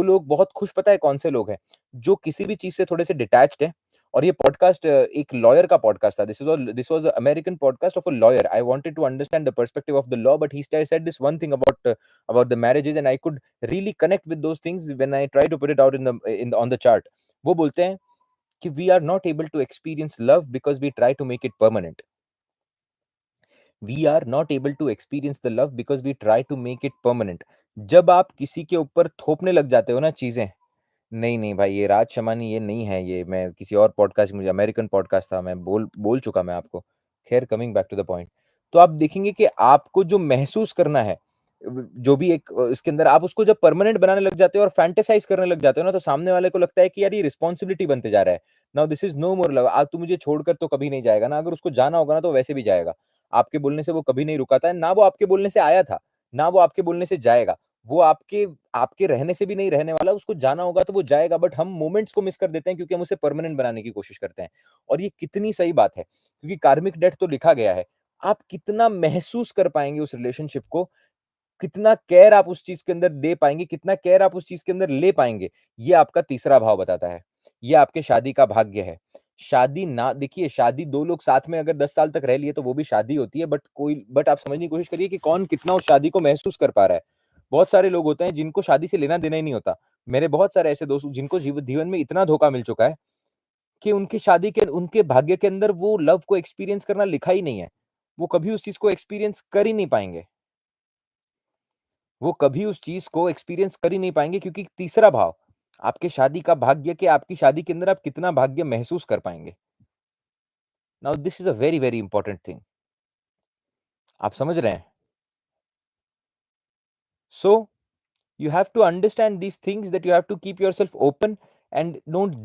लोग बहुत खुश पता है कौन से लोग हैं? जो किसी भी चीज़ से थोड़े से डिटैच्ड हैं और ये पॉडकास्ट एक लॉयर का पॉडकास्ट था। This was American podcast of a lawyer. I wanted to understand the perspective of the law but he said this one thing about the marriages and I could really connect with those things when I try to put it out on the chart. वो बोलते हैं कि we are not able to experience love because we try to make it permanent. We are not able to experience the love because we try to make it permanent. जब आप किसी के ऊपर थोपने लग जाते हो ना चीज़ें, नहीं, नहीं भाई ये राज शमानी ये नहीं है ये मैं किसी और पॉडकास्ट मुझे अमेरिकन पॉडकास्ट था मैं बोल बोल चुका मैं आपको। ख़ैर coming back to the point. तो आप देखेंगे कि आपको जो महसूस करना है जो भी एक इसके अंदर आप उसको जब परमानेंट बनाने लग जाते हो और फैंटेसाइज़ करने लग जाते हो ना तो सामने वाले को लगता है कि यार ये रिस्पॉन्सिबिलिटी बनते जा रहा है। Now this is no more love तू मुझे छोड़कर तो कभी नहीं जाएगा ना, अगर उसको जाना होगा ना तो वैसे भी जाएगा। आपके बोलने से वो कभी नहीं रुका था, ना वो आपके बोलने से आया था, ना वो आपके बोलने से जाएगा। वो आपके आपके रहने से भी नहीं रहने वाला, उसको जाना होगा तो वो जाएगा बट हम मोमेंट्स को मिस कर देते हैं क्योंकि हम उसे परमानेंट बनाने की कोशिश करते हैं। और ये कितनी सही बात है, क्योंकि कार्मिक डेट तो लिखा गया है। आप कितना महसूस कर पाएँगे उस रिलेशनशिप को, कितना केयर आप उस चीज़ के अंदर दे पाएँगे, कितना केयर आप उस चीज़ के अंदर ले पाएँगे, ये आपका तीसरा भाव बताता है। ये आपके शादी का भाग्य है। शादी ना देखिए शादी 2 लोग साथ में अगर 10 साल तक रह लिए तो वो भी शादी होती है बट आप समझने की कोशिश करिए कि कौन कितना उस शादी को महसूस कर पा रहा है। बहुत सारे लोग होते हैं जिनको शादी से लेना-देना ही नहीं होता। मेरे बहुत सारे ऐसे दोस्त जिनको जीवन में इतना धोखा मिल चुका है कि उनकी शादी के उनके भाग्य के अंदर वो लव को एक्सपीरियंस करना लिखा ही नहीं है। वो कभी उस चीज़ को एक्सपीरियंस कर ही नहीं पाएँगे। वो कभी उस चीज़ को एक्सपीरियंस कर ही नहीं पाएँगे क्योंकि तीसरा भाव, आपके शादी का भाग्य कि आपकी शादी के अंदर आप कितना भाग्य महसूस कर पाएँगे। Now this is a very, very important thing. आप समझ रहे हैं? सो you have to understand these things that you have to keep yourself open and don't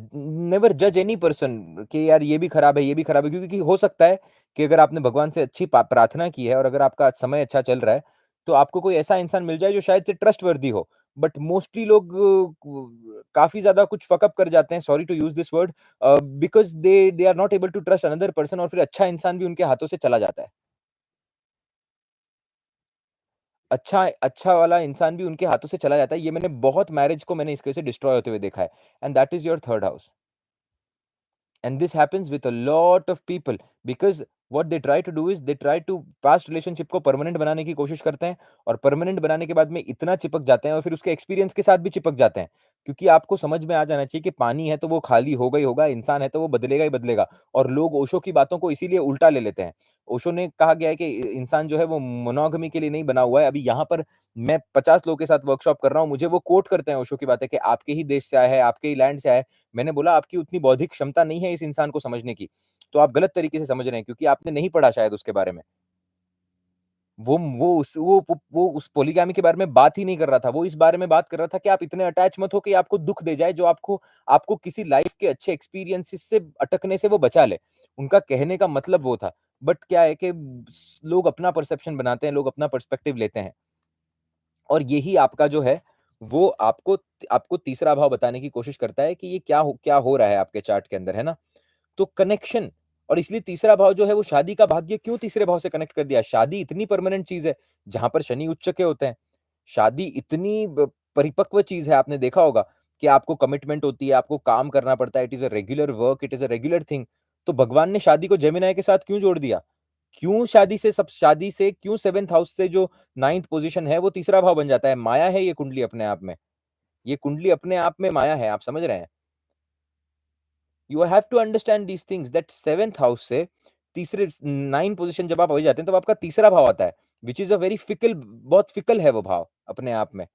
never judge any person कि यार ये भी खराब है, ये भी खराब है क्योंकि हो सकता है कि अगर आपने भगवान से अच्छी प्रार्थना की है और अगर आपका समय अच्छा चल रहा है, तो आपको कोई ऐसा इंसान मिल जाए जो शायद से ट्रस्टवर्दी हो। बट मोस्टली लोग काफ़ी ज़्यादा कुछ फक अप कर जाते हैं, sorry to use this word because they are not able to trust another person और फिर अच्छा इंसान भी उनके हाथों से चला जाता है। अच्छा अच्छा वाला इंसान भी उनके हाथों से चला जाता है। ये मैंने बहुत मैरिज को मैंने इस वजह से डिस्ट्रॉय होते हुए देखा है and that is your third house. And this happens with a lot of people because what they try to do is they try to past relationship को परमानेंट बनाने की कोशिश करते हैं और परमानेंट बनाने के बाद में इतना चिपक जाते हैं और फिर उसके एक्सपीरियंस के साथ भी चिपक जाते हैं। क्योंकि आपको समझ में आ जाना चाहिए कि पानी है तो वो खाली होगा ही होगा, इंसान है तो वो बदलेगा ही बदलेगा और लोग ओशो की बातों को इसीलिए उल्टा ले लेते हैं। ओशो ने कहा गया है कि इंसान जो है वो मोनोगमी के लिए नहीं बना हुआ है। अभी यहाँ पर मैं 50 लोगों के साथ वर्कशॉप कर रहा हूँ, मुझे वो कोट करते हैं ओशो की बातें कि आपके ही देश से आया है, आपके ही लैंड से आया है। मैंने बोला आपकी उतनी बौद्धिक क्षमता नहीं है इस इंसान को समझने की, तो आप गलत तरीके से समझ रहे हैं क्योंकि आपने नहीं पढ़ा शायद उसके बारे में। वो उस पॉलीगैमी के बारे में बात ही नहीं कर रहा था, वो इस बारे में बात कर रहा था कि आप इतने अटैच मत हो कि आपको दुःख दे जाए जो आपको आपको किसी लाइफ के अच्छे एक्सपीरियंसेस से अटकने से वो बचा ले। उनका कहने का मतलब वो था, बट क्या है कि लोग अपना परसेप्शन बनाते हैं, लोग अपना पर्सपेक्टिव लेते हैं। और यही आपका जो है, वो आपको तीसरा भाव बताने की कोशिश करता है कि ये क्या हो रहा है आपके चार्ट के अंदर, है ना? तो कनेक्शन और इसलिए तीसरा भाव जो है वो शादी का भाग्य क्यों तीसरे भाव से कनेक्ट कर दिया? शादी इतनी परमानेंट चीज़ है, जहाँ पर शनि उच्च के होते हैं। शादी इतनी ब परिपक्व चीज़ है, आपने देखा होगा कि आपको कमिटमेंट होती है, आपको काम करना पड़ता है, it is a regular work, it is a regular thing. तो भगवान ने शादी को जेमिनी के साथ क्यों जोड़ दिया? क्यों शादी से क्यों 7th हाउस से जो 9th पोज़ीशन है, वो तीसरा भाव बन जाता है? माया है ये कुंडली अपने आप में। ये कुंडली अपने आप में माया है, आप समझ रहे हैं? You have to understand these things that 7th house से तीसरे 9 पोज़ीशन जब आप हो जाते हैं, तब आपका तीसरा भाव आता है, which is a very fickle बहुत फिकल है वो भाव अपने आप में।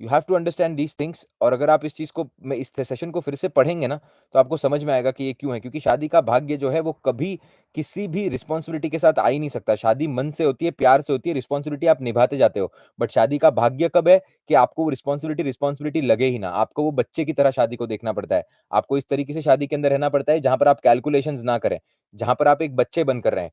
You have to understand these things और अगर आप इस चीज़ को मैं इस सेशन को फिर से पढ़ेंगे ना, तो आपको समझ में आएगा कि ये क्यों है। क्योंकि शादी का भाग्य जो है वो कभी किसी भी रिस्पॉन्सिबिलिटी के साथ आ ही नहीं सकता। शादी मन से होती है, प्यार से होती है, रिस्पॉन्सिबिलिटी आप निभाते जाते हो। बट शादी का भाग्य कब है कि आपको वो रिस्पॉन्सिबिलिटी लगे ही ना। आपको वो बच्चे की तरह शादी को देखना पड़ता है। आपको इस तरीके से शादी के अंदर रहना पड़ता है जहाँ पर आप कैलकुलेशंस ना करें, जहाँ पर आप एक बच्चे बनकर रहें।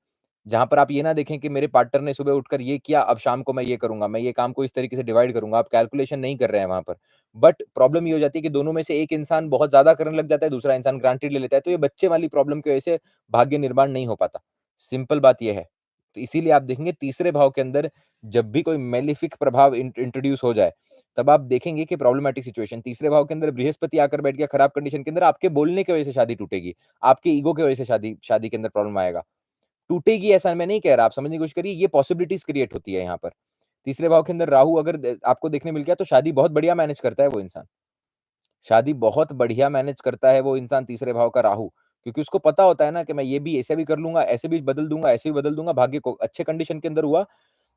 जहाँ पर आप ये ना देखें कि मेरे पार्टनर ने सुबह उठकर ये किया, अब शाम को मैं ये करूँगा, मैं ये काम को इस तरीके से डिवाइड करूँगा, आप कैलकुलेशन नहीं कर रहे हैं वहाँ पर। बट प्रॉब्लम ये हो जाती है कि दोनों में से एक इंसान बहुत ज़्यादा करने लग जाता है, दूसरा इंसान ग्रांटेड ले लेता है, तो ये बच्चे वाली प्रॉब्लम की वजह से भाग्य निर्माण नहीं हो पाता। सिंपल बात ये है। तो इसीलिए आप देखेंगे तीसरे भाव के अंदर जब भी कोई मेलेफिक प्रभाव इंट्रोड्यूस हो जाए, तब आप देखेंगे कि प्रॉब्लमैटिक सिचुएशन तीसरे भाव के अंदर बृहस्पति आकर बैठ गया खराब कंडीशन के अंदर, आपके बोलने की वजह से शादी टूटेगी। आपके ईगो की वजह से शादी शादी के अंदर प्रॉब्लम आएगा। टूटेगी ऐसा मैं नहीं कह रहा, आप समझने की कोशिश करिए, ये पॉसिबिलिटीज़ क्रिएट होती है यहाँ पर। तीसरे भाव के अंदर राहु अगर आपको देखने मिल गया तो शादी बहुत बढ़िया मैनेज करता है वो इंसान। शादी बहुत बढ़िया मैनेज करता है वो इंसान तीसरे भाव का राहु, क्योंकि उसको पता होता है ना कि मैं ये भी ऐसे भी कर लूँगा, ऐसे भी बदल दूँगा, ऐसे भी बदल दूँगा, भाग्य को अच्छे कंडीशन के अंदर हुआ,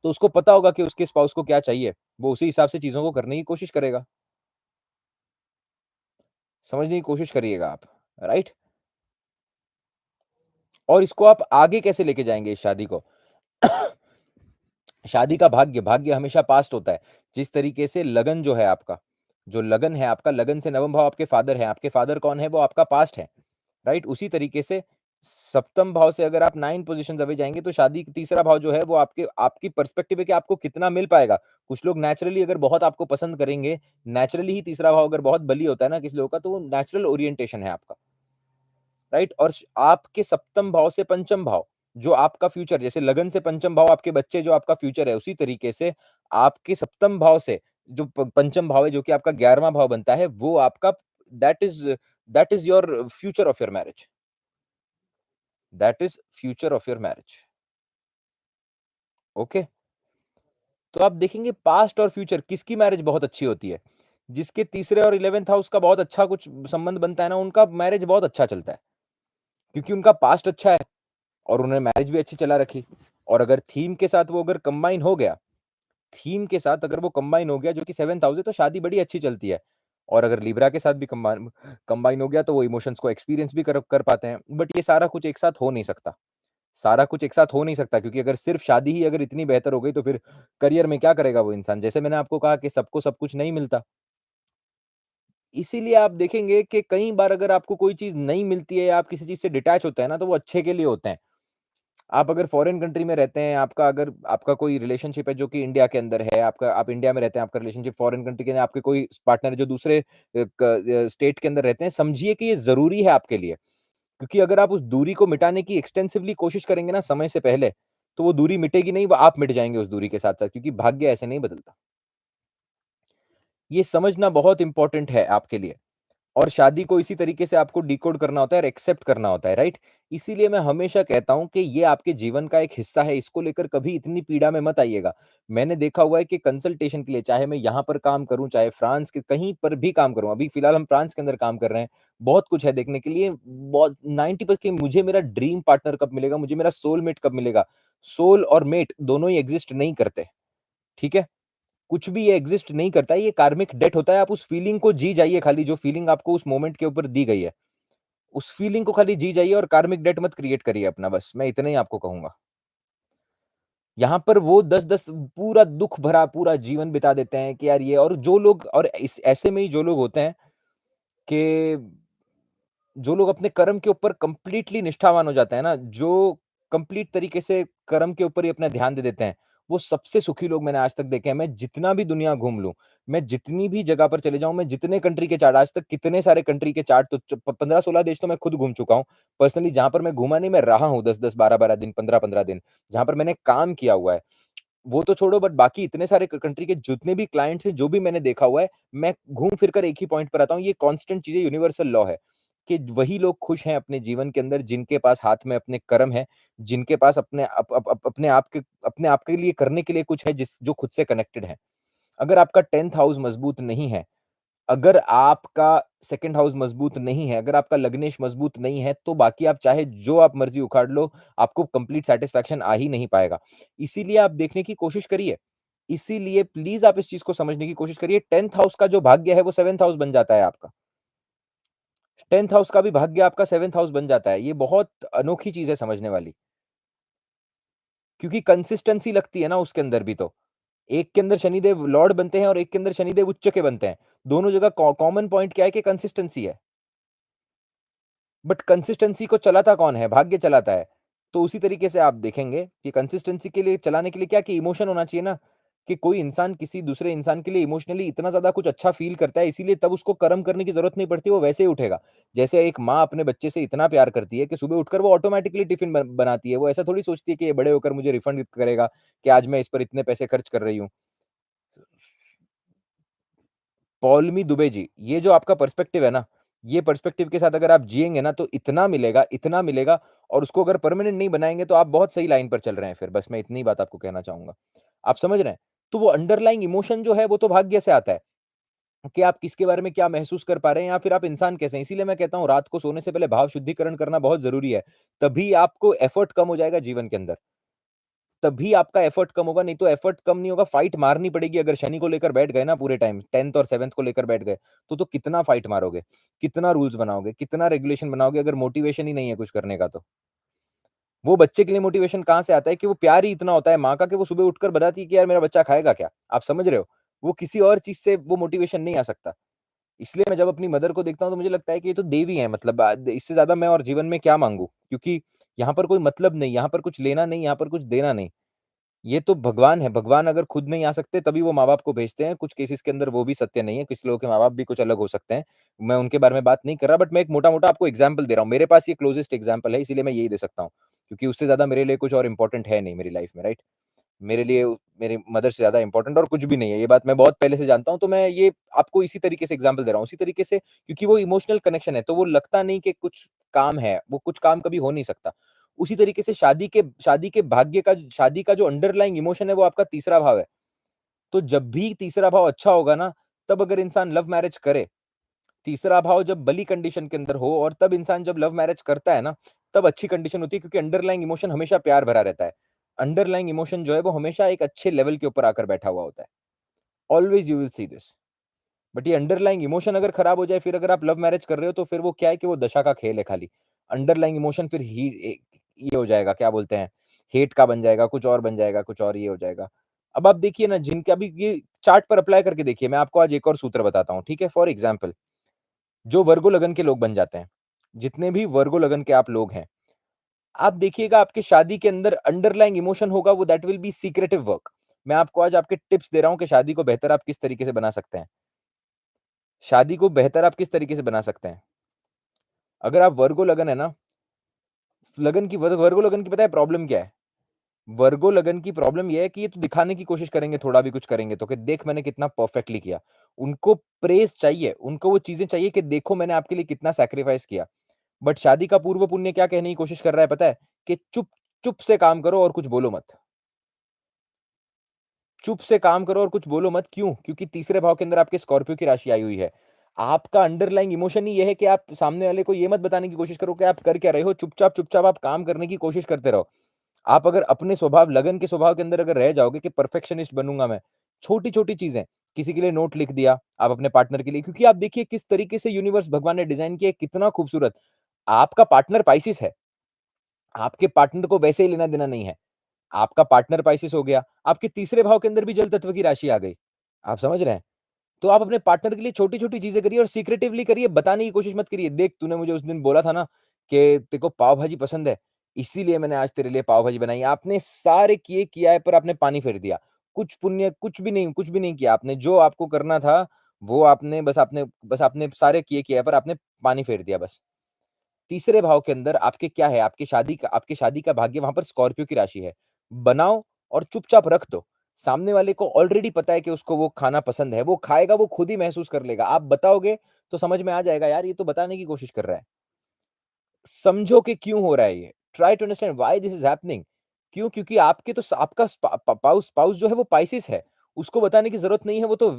तो उसको पता होगा कि उसके स्पाउस को क्या चाहिए। वो उसी हिसाब से चीज़ों को करने की कोशिश करेगा। समझने की कोशिश करिएगा आप, राइट? और इसको आप आगे कैसे लेके जाएँगे इस शादी को? शादी का भाग्य, भाग्य हमेशा पास्ट होता है। जिस तरीके से लगन जो है आपका, जो लगन है आपका, लगन से नवम भाव आपके फादर हैं, आपके फादर कौन है? वो आपका पास्ट है, राइट? उसी तरीके से सप्तम भाव से अगर आप 9 पोज़ीशन्स अवे जाएँगे तो शादी का तीसरा भाव जो है वो आपके आपकी पर्सपेक्टिव है कि आपको कितना मिल पाएगा। कुछ लोग नेचुरली अगर बहुत आपको पसंद करेंगे, नेचुरली ही तीसरा भाव अगर बहुत बली होता है ना किसी लोगों का, तो वो नेचुरल ओरिएंटेशन है आपका। राइट? और आपके सप्तम भाव से पंचम भाव, जो आपका फ्यूचर जैसे लगन से पंचम भाव आपके बच्चे जो आपका फ्यूचर है, उसी तरीके से आपके सप्तम भाव से जो पंचम भाव है, जो कि आपका 11वां भाव बनता है, वो आपका that is that is your future of your marriage. That is future of your marriage. Okay? तो आप देखेंगे पास्ट और फ्यूचर किसकी मैरिज बहुत अच्छी होती है? जिसके तीसरे और 11th हाउस का बहुत अच्छा कुछ संबंध बनता है ना, उनका मैरिज बहुत अच्छा चलता है। क्योंकि उनका पास्ट अच्छा है। और उन्होंने मैरिज भी अच्छी चला रखी और अगर थीम के साथ वो अगर कंबाइन हो गया, थीम के साथ अगर वो कंबाइन हो गया जो कि 7th हाउस है तो शादी बड़ी अच्छी चलती है। और अगर लिब्रा के साथ भी कंबाइन कंबाइन हो गया तो वो इमोशंस को एक्सपीरियंस भी कर कर पाते हैं। बट ये सारा कुछ एक साथ हो नहीं सकता। सारा कुछ एक साथ हो नहीं सकता क्योंकि अगर सिर्फ शादी ही अगर इतनी बेहतर हो गई तो फिर करियर में क्या करेगा वो इंसान? जैसे मैंने आपको कहा कि सबको सब कुछ नहीं मिलता। इसीलिए आप देखेंगे कि कई बार अगर आपको कोई चीज़ नहीं मिलती है या आप किसी चीज़ से डिटैच होते हैं ना, तो वो अच्छे के लिए होते हैं। आप अगर फॉरेन कंट्री में रहते हैं, आपका अगर आपका कोई रिलेशनशिप है जो कि इंडिया के अंदर है, आपका आप इंडिया में रहते हैं, आपका रिलेशनशिप फॉरेन कंट्री के अंदर आपके कोई पार्टनर है जो दूसरे स्टेट के अंदर रहते हैं, समझिए कि ये ज़रूरी है आपके लिए। क्योंकि अगर आप उस दूरी को मिटाने की एक्सटेंसिवली कोशिश करेंगे ना समय से पहले, तो वो दूरी मिटेगी नहीं, वो आप मिट जाएँगे उस दूरी के साथ-साथ क्योंकि भाग्य ऐसे नहीं बदलता। ये समझना बहुत इम्पोर्टेंट है आपके लिए। और शादी को इसी तरीके से आपको डिकोड करना होता है और एक्सेप्ट करना होता है, राइट? इसीलिए मैं हमेशा कहता हूँ कि ये आपके जीवन का एक हिस्सा है, इसको लेकर कभी इतनी पीड़ा में मत आइएगा। मैंने देखा हुआ है कि कंसल्टेशन के लिए चाहे मैं यहाँ पर काम करूँ, चाहे फ्रांस के कहीं पर भी काम करूँ, अभी फिलहाल हम फ्रांस के अंदर काम कर रहे हैं, बहुत कुछ है देखने के लिए, बहुत 90% कि मुझे मेरा ड्रीम पार्टनर कब मिलेगा, मुझे मेरा सोलमेट कब मिलेगा? सोल और मेट दोनों ही एक्सिस्ट नहीं करते, ठीक है? कुछ भी ये एग्ज़िस्ट नहीं करता है, ये कार्मिक डेट होता है, आप उस फीलिंग को जी जाइए खाली जो फीलिंग आपको उस मोमेंट के ऊपर दी गई है। उस फीलिंग को खाली जी जाइए और कार्मिक डेट मत क्रिएट करिए अपना बस, मैं इतना ही आपको कहूँगा। यहाँ पर वो 10-10 पूरा दुःख भरा पूरा जीवन बिता देते हैं कि यार ये और जो लोग और इस ऐसे में ही जो लोग होते हैं कि जो लोग अपने कर्म के ऊपर कंप्लीटली निष्ठावान हो जाते हैं ना, जो कंप्लीट तरीके से कर्म के ऊपर ही अपना ध्यान दे देते हैं, वो सबसे सुखी लोग मैंने आज तक देखे हैं। मैं जितना भी दुनिया घूम लूँ, मैं जितनी भी जगह पर चले जाऊँ, मैं जितने कंट्री के चार्ट आज तक कितने सारे कंट्री के चार्ट तो च प 15-16 देश तो मैं खुद घूम चुका हूँ। पर्सनली जहाँ पर मैं घूमा नहीं, मैं रहा हूँ 10-10, 12-12 दिन, 15-15 दिन, जहाँ पर मैंने काम किया हुआ है। वो तो छोड़ो बट बाकी इतने सारे क कंट्री के जितने भी क्लाइंट्स हैं, जो भी मैंने देखा हुआ है, मैं घूम फिर कर एक ही पॉइंट पर आता हूँ, ये कांस्टेंट चीज़ है, यूनिवर्सल लॉ है, कि वही लोग खुश हैं अपने जीवन के अंदर जिनके पास हाथ में अपने कर्म हैं, जिनके पास अपने अपने आप के लिए करने के लिए कुछ है जिस जो खुद से कनेक्टेड है। अगर आपका 10th हाउस मजबूत नहीं है, अगर आपका 2nd हाउस मजबूत नहीं है, अगर आपका लग्नेश मजबूत नहीं है, तो बाकी आप चाहे जो आप मर्ज़ी उखाड़ लो, आपको कंप्लीट सैटिस्फैक्शन आ ही नहीं पाएगा। इसीलिए आप देखने की कोशिश करिए। इसीलिए प्लीज़ आप इस चीज़ को समझने की कोशिश करिए, 10th हाउस का जो भाग्य है, वो 7th हाउस बन जाता है आपका। 10th हाउस का भी भाग्य आपका 7th हाउस बन जाता है। ये बहुत अनोखी चीज़ है समझने वाली, क्योंकि कंसिस्टेंसी लगती है ना उसके अंदर भी तो। एक के अंदर शनिदेव लॉर्ड बनते हैं और एक के अंदर शनिदेव उच्च के बनते हैं। दोनों जगह कॉमन पॉइंट क्या है कि कंसिस्टेंसी है। बट कंसिस्टेंसी को चलाता कौन है? भाग्य चलाता है। तो उसी तरीके से आप देखेंगे कि कंसिस्टेंसी के लिए चलाने के लिए क्या कि इमोशन होना चाहिए ना, कि कोई इंसान किसी दूसरे इंसान के लिए इमोशनली इतना ज़्यादा कुछ अच्छा फ़ील करता है, इसीलिए तब उसको कर्म करने की ज़रूरत नहीं पड़ती, वो वैसे ही उठेगा। जैसे एक माँ अपने बच्चे से इतना प्यार करती है कि सुबह उठकर वो ऑटोमैटिकली टिफ़िन बनाती है। वो ऐसा थोड़ी सोचती है कि ये बड़े होकर मुझे रिफंड करेगा, कि आज मैं इस पर इतने पैसे खर्च कर रही हूँ। पौलमी दुबे जी, ये जो आपका पर्सपेक्टिव है ना, ये पर्सपेक्टिव के साथ अगर आप जिएँगे ना तो इतना मिलेगा और उसको अगर परमानेंट नहीं बनाएँगे तो आप बहुत सही लाइन पर चल रहे हैं फिर, बस मैं इतनी बात आपको कहना चाहूँगा। आप समझ रहे हैं? तो वो अंडरलाइंग इमोशन जो है वो तो भाग्य से आता है, कि आप किसके बारे में क्या महसूस कर पा रहे हैं या फिर आप इंसान कैसे हैं। इसीलिए मैं कहता हूँ रात को सोने से पहले भाव शुद्धिकरण करना बहुत ज़रूरी है, तभी आपको एफर्ट कम हो जाएगा जीवन के अंदर। तभी आपका एफर्ट कम होगा, नहीं तो एफर्ट कम नहीं होगा, फाइट मारनी पड़ेगी अगर शनि को लेकर बैठ गए ना पूरे टाइम, 10th और 7th को लेकर बैठ गए, तो कितना फाइट मारोगे? कितना रूल्स बनाओगे? कितना रेगुलेशन बनाओगे अगर मोटिवेशन ही नहीं है कुछ करने का तो? वो बच्चे के लिए मोटिवेशन कहाँ से आता है कि वो प्यार ही इतना होता है माँ का कि वो सुबह उठकर बताती है कि यार मेरा बच्चा खाएगा क्या? आप समझ रहे हो? वो किसी और चीज़ से वो मोटिवेशन नहीं आ सकता। इसलिए मैं जब अपनी मदर को देखता हूँ तो मुझे लगता है कि ये तो देवी हैं मतलब इससे ज़्यादा मैं और जीवन में क्या माँगू? क्योंकि यहाँ पर कोई मतलब नहीं, यहाँ पर कुछ लेना नहीं, यहाँ पर कुछ देना नहीं। ये तो भगवान है, भगवान अगर खुद नहीं आ सकते तभी वो माँ-बाप को भेजते हैं, कुछ केसेज़ के अंदर वो भी सत्य नहीं है, कुछ लोगों के माँ-बाप भी कुछ अलग हो सकते हैं। मैं उनके बारे में बात नहीं कर रहा बट मैं एक मोटा-मोटा आपको एग्ज़ाम्पल दे रहा हूँ। मेरे पास ये क्लोज़ेस्ट एग्ज़ाम्पल है इसीलिए मैं यही दे सकता हूँ, क्योंकि उससे ज़्यादा मेरे लिए कुछ और इम्पोर्टेंट है नहीं मेरी लाइफ़ में, राइट? मेरे लिए मेरी मदर से ज़्यादा इम्पोर्टेंट और कुछ भी नहीं है, ये बात मैं बहुत पहले से जानता हूँ, तो मैं ये आपको इसी तरीके से एग्ज़ाम्पल दे रहा हूँ। उसी तरीके से क्योंकि वो इमोशनल कनेक्शन है, तो वो लगता नहीं कि कुछ काम है, वो कुछ काम कभी हो नहीं सकता। उसी तरीके से शादी का जो अंडरलाइंग इमोशन है, वो आपका तीसरा भाव है। तो जब भी तीसरा भाव अच्छा होगा ना, तब अगर इंसान लव मैरिज करे, तीसरा भाव जब बली कंडीशन के अंदर हो और तब इंसान जब लव मैरिज करता है ना, तब अच्छी कंडीशन होती है क्योंकि अंडरलाइंग इमोशन हमेशा प्यार भरा रहता है। अंडरलाइंग इमोशन जो है वो हमेशा एक अच्छे लेवल के ऊपर आकर बैठा हुआ होता है। Always you will see this. But ये अंडरलाइंग इमोशन अगर खराब हो जाए फिर अगर आप लव मैरिज कर रहे हो तो फिर वो क्या है कि वो दशा का खेल है खाली। अंडरलाइंग इमोशन फिर ये हो जाएगा क्या बोलते हैं, हेट का बन जाएगा, कुछ और बन जाएगा, कुछ और ये हो जाएगा। अब आप देखिए ना जिनके अभी ये चार्ट पर अप्लाई करके देखिए, मैं आपको आज एक और सूत्र बताता हूँ, ठीक है? फॉर एग्ज़ाम्पल जो वर्गो लगन के लोग बन जाते हैं, जितने भी वर्गो लगन के आप लोग हैं, आप देखिएगा आपकी शादी के अंदर अंडरलाइंग इमोशन होगा वो that will be secretive work. मैं आपको आज आपके टिप्स दे रहा हूँ कि शादी को बेहतर आप किस तरीके से बना सकते हैं। शादी को बेहतर आप किस तरीके से बना सकते हैं। अगर आप वर्गो लगन है ना, लगन की वर्गो लगन की पता है प्रॉब्लम क्या है? वर्गो लगन की प्रॉब्लम ये है कि ये तो दिखाने की कोशिश करेंगे थोड़ा भी कुछ करेंगे तो कि देख मैंने कितना परफेक्टली किया। उनको प्रेज़ चाहिए, उनको वो चीज़ें चाहिए कि देखो मैंने आपके लिए कितना सैक्रिफाइस किया। बट शादी का पूर्व पुण्य क्या कहने की कोशिश कर रहा है पता है? कि चुप चुप से काम करो और कुछ बोलो मत। चुप से काम करो और कुछ बोलो मत, क्यों? क्योंकि तीसरे भाव के अंदर आपके स्कॉर्पियो की राशि आई हुई है। आपका अंडरलाइंग इमोशन ही ये है कि आप सामने वाले को ये मत बताने की कोशिश करो कि आप कर क्या रहे हो, चुपचाप आप काम करने की कोशिश करते रहो। आप अगर अपने स्वभाव लगन के स्वभाव के अंदर अगर रह जाओगे कि परफेक्शनिस्ट बनूँगा मैं, छोटी-छोटी चीज़ें, किसी के लिए नोट लिख दिया, आप अपने पार्टनर के लिए क्योंकि आप देखिए किस तरीके से यूनिवर्स भगवान ने डिज़ाइन किया है, कितना खूबसूरत। आपका पार्टनर पाइसेस है, आपके पार्टनर को वैसे ही लेना-देना नहीं है। आपका पार्टनर पाइसेस हो गया, आपके तीसरे भाव के अंदर भी जल तत्व की राशि आ गई। आप समझ रहे हैं? तो आप अपने पार्टनर के लिए छोटी-छोटी चीज़ें करिए और सीक्रेटिवली करिए, बताने की कोशिश मत करिए। देख तूने मुझे उस दिन बोला था ना कि तेरे को पाव भाजी पसंद है, इसीलिए मैंने आज तेरे लिए पाव भाजी बनाई है। आपने सारे किए किया है पर आपने पानी फेर दिया। कुछ पुण्य कुछ भी नहीं किया आपने। जो आपको करना था, वो आपने सारे किए किया है पर आपने पानी फेर दिया बस। तीसरे भाव के अंदर आपके क्या है, आपकी शादी का भाग्य वहाँ पर स्कॉर्पियो की राशि है। बनाओ और चुपचाप रख दो। सामने वाले को ऑलरेडी पता है कि उसको वो खाना पसंद है, वो खाएगा, वो खुद ही महसूस कर लेगा। आप बताओगे तो समझ में आ जाएगा, यार ये तो बताने की कोशिश कर रहा है। समझो कि क्यों हो रहा है ये। Try to understand why this is happening. क्यों? क्योंकि आपके तो स आपका स्पा प पाउस स्पाउस जो है वो पाइसेस है। उसको बताने की ज़रूरत नहीं है, वो तो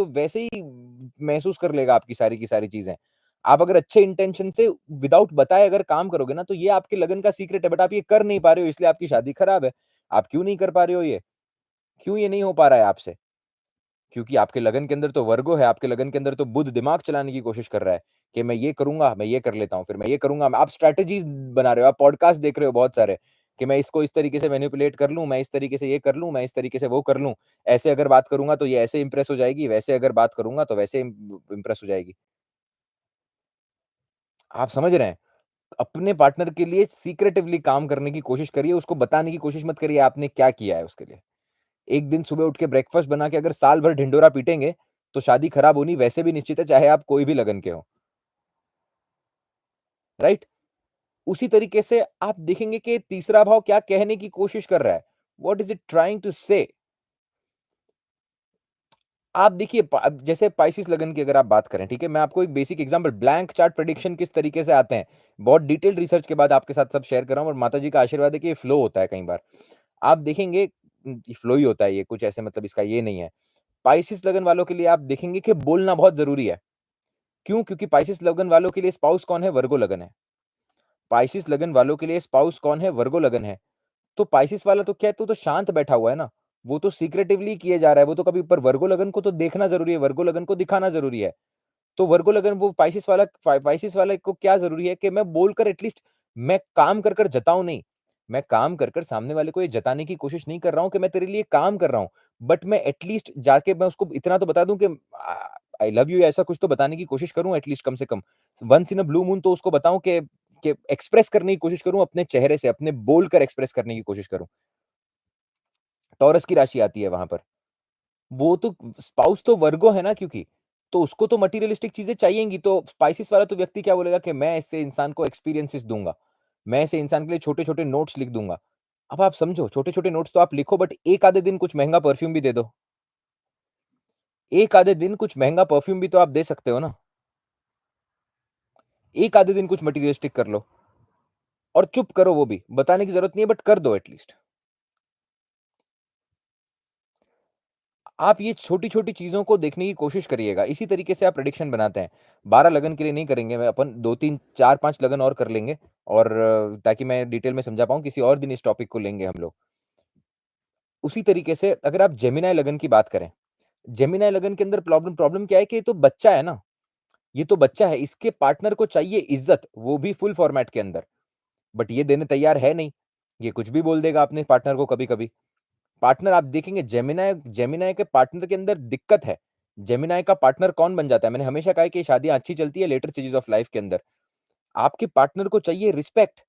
वैसे ही महसूस कर लेगा आपकी सारी की सारी चीज़ें। आप अगर अच्छे इंटेंशन से विदाउट बताए अगर काम करोगे ना, तो ये आपके लगन का सीक्रेट है, बट आप ये कर नहीं पा रहे हो, इसलिए आपकी शादी खराब है। आप क्यों नहीं कर पा रहे हो ये? क्यों ये नहीं हो पा रहा है आपसे? क्योंकि आपके लगन के अंदर तो वर्गो है, आपके लगन के अंदर तो बुध दिमाग चलाने की कोशिश कर रहा है, कि मैं ये करूँगा, मैं ये कर लेता हूँ, फिर मैं ये करूँगा। आप स्ट्रैटेजीज़ बना रहे हो, आप पॉडकास्ट देख रहे हो बहुत सारे, कि मैं इसको इस तरीके से मैनिपुलेट कर लूँ, मैं इस तरीके से ये कर लूँ, मैं इस तरीके से वो कर लूँ। ऐसे अगर बात करूँगा तो ये ऐसे इम्प्रेस हो जाएगी, वैसे अगर बात करूँगा तो वैसे इम्प्रेस हो जाएगी। आप समझ रहे हैं? अपने पार्टनर के लिए सीक्रेटिवली काम करने की कोशिश करिए, उसको बताने की कोशिश मत करिए आपने क्या किया है उसके लिए। एक दिन सुबह उठ के ब्रेकफ़ास्ट बना के अगर साल भर ढिंढोरा पीटेंगे, तो शादी खराब होनी वैसे भी निश्चित है, चाहे आप कोई भी लगन के हों, राइट? उसी तरीके से आप देखेंगे कि तीसरा भाव क्या कहने की कोशिश कर रहा है। What is it trying to say? आप देखिए अब जैसे पाइसेस लगन की अगर आप बात करें, ठीक है? मैं आपको एक basic example blank chart prediction किस तरीके से आते हैं, बहुत डिटेल्ड रिसर्च के बाद आपके साथ सब शेयर कर रहा हूँ और माताजी का आशीर्वाद है कि ये फ्लो होता है कई बार। आप देखेंगे फ्लो ही होता है ये, कुछ ऐसे मतलब इसका ये नहीं है। पाइसेस लगन वालों के लिए आप देखेंगे कि बोलना बहुत ज़रूरी है। क्यों? क्योंकि पाइसेस लगन वालों के लिए स्पाउस कौन है? वर्गो लगन है। पाइसेस लगन वालों के लिए स्पाउस कौन है? वर्गो लगन है। तो पाइसेस वाला तो क्या है, तो शांत बैठा हुआ है ना। वो तो सीक्रेटिवली किए जा रहा है, वो तो कभी पर वर्गो लगन को तो देखना ज़रूरी है, वर्गो लगन को दिखाना ज़रूरी है। तो वर्गो लगन वो पाइसेस वाले को क्या ज़रूरी है कि मैं बोलकर एटलीस्ट मैं काम कर कर जताऊँ नहीं। मैं काम कर कर सामने वाले को ये जताने की कोशिश नहीं कर रहा हूँ कि मैं तेरे लिए काम कर रहा हूँ। बट मैं एटलीस्ट जाके मैं उसको इतना तो बता दूँ कि आई लव यू, ऐसा कुछ तो बताने की कोशिश करूँ एटलीस्ट कम से कम। Once in a blue moon तो उसको बताऊँ कि एक्सप्रेस करने की कोशिश करूँ अपने चेहरे से, अपने बोलकर एक्सप्रेस करने की कोशिश करूँ। टॉरस की राशि आती है वहाँ पर। वो तो स्पाउस तो वर्गो है ना क्योंकि, तो उसको तो मटेरियलिस्टिक चीज़ें चाहिएँगी, तो स्पाइसेस वाला तो व्यक्ति क्या बोलेगा कि मैं इससे इंसान को एक्सपीरियंसेस दूँगा। मैं ऐसे इंसान के लिए छोटे-छोटे नोट्स लिख दूँगा। अब आप समझो छोटे-छोटे नोट्स तो आप लिखो बट एक आधे दिन कुछ महँगा परफ्यूम भी दे दो। एक आधे दिन कुछ महँगा परफ्यूम भी तो आप दे सकते हो ना। एक आधे दिन कुछ मटेरियलिस्टिक कर लो और चुप करो वो भी। बताने की ज़रूरत नहीं है बट कर दो एट लीस्ट। आप ये छोटी-छोटी चीज़ों को देखने की कोशिश करिएगा। इसी तरीके से आप प्रेडिक्शन बनाते हैं। 12 लगन के लिए नहीं करेंगे मैं अपन 2-3 4-5 लगन और कर लेंगे और ताकि मैं डिटेल में समझा पाऊँ, किसी और दिन इस टॉपिक को लेंगे हम लोग। उसी तरीके से अगर आप जेमिनी लगन की बात करें, जेमिनी लगन के अंदर प्रॉब्लम प्रॉब्लम क्या है कि ये तो बच्चा है ना, ये तो बच्चा है, इसके पार्टनर को चाहिए इज़्ज़त, वो भी फुल फॉर्मेट के अंदर। बट ये देने तैयार है नहीं। ये कुछ भी बोल देगा अपने पार्टनर को कभी-कभी। पार्टनर आप देखेंगे जेमिनी जेमिनी के पार्टनर के अंदर दिक्कत है। जेमिनी का पार्टनर कौन बन जाता है? मैंने हमेशा कहा है कि शादियाँ अच्छी चलती है लेटर स्टेजेस ऑफ लाइफ के अंदर। आपके पार्टनर को चाहिए रिस्पेक्ट।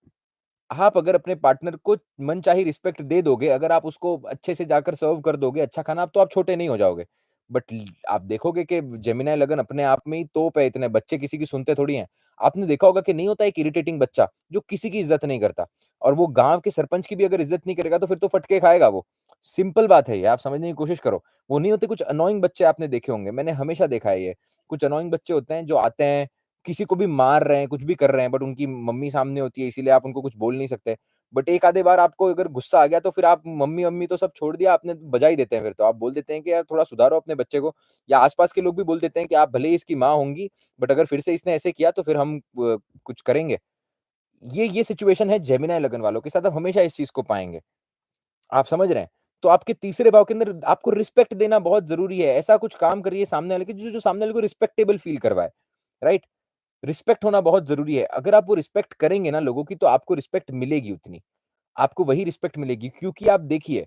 आप अगर अपने पार्टनर को मनचाही रिस्पेक्ट दे दोगे, अगर आप उसको अच्छे से जाकर सर्व कर दोगे अच्छा खाना, तो आप छोटे नहीं हो जाओगे। बट ल आप देखोगे कि जेमिनी लगन अपने आप में ही तोप है इतने, बच्चे किसी की सुनते थोड़ी हैं। आपने देखा होगा कि नहीं होता एक इरिटेटिंग बच्चा, जो किसी की इज़्ज़त नहीं करता और वो गाँव के सरपंच की भी अगर इज़्ज़त नहीं करेगा, तो फिर तो फटके खाएगा वो। सिंपल बात है ये, आप समझने की कोशिश करो। वो नहीं होते कुछ अननोइंग बच्चे आपने देखे होंगे, मैंने हमेशा देखा है ये। कुछ अननोइंग बच्चे होते हैं जो आते हैं, किसी को भी मार रहे हैं, कुछ भी कर रहे हैं, बट उनकी मम्मी सामने होती है, इसीलिए आप उनको कुछ बोल नहीं सकते। बट एक आधे बार आपको अगर गुस्सा आ गया तो फिर आप मम्मी-वम्मी तो सब छोड़ दिया, आपने बजा ही देते हैं फिर तो। आप बोल देते हैं कि यार थोड़ा सुधारो अपने बच्चे को, या आस-पास के लोग भी बोल देते हैं कि आप भले ही इसकी माँ होंगी, बट अगर फिर से इसने ऐसे किया तो फिर हम कुछ करेंगे। ये सिचुएशन है जेमिनी लगन वालों के साथ, आप हमेशा इस चीज़ को पाएँगे। आप समझ रहे हैं? तो आपके तीसरे भाव के अंदर आपको रिस्पेक्ट देना बहुत ज़रूरी है। ऐसा कुछ काम करिए सामने वाले की जो सामने वाले को रिस्पेक्टेबल फ़ील करवाए, राइट? रिस्पेक्ट होना बहुत ज़रूरी है। अगर आप वो रिस्पेक्ट करेंगे ना लोगों की, तो आपको रिस्पेक्ट मिलेगी उतनी। आपको वही रिस्पेक्ट मिलेगी क्योंकि आप देखिए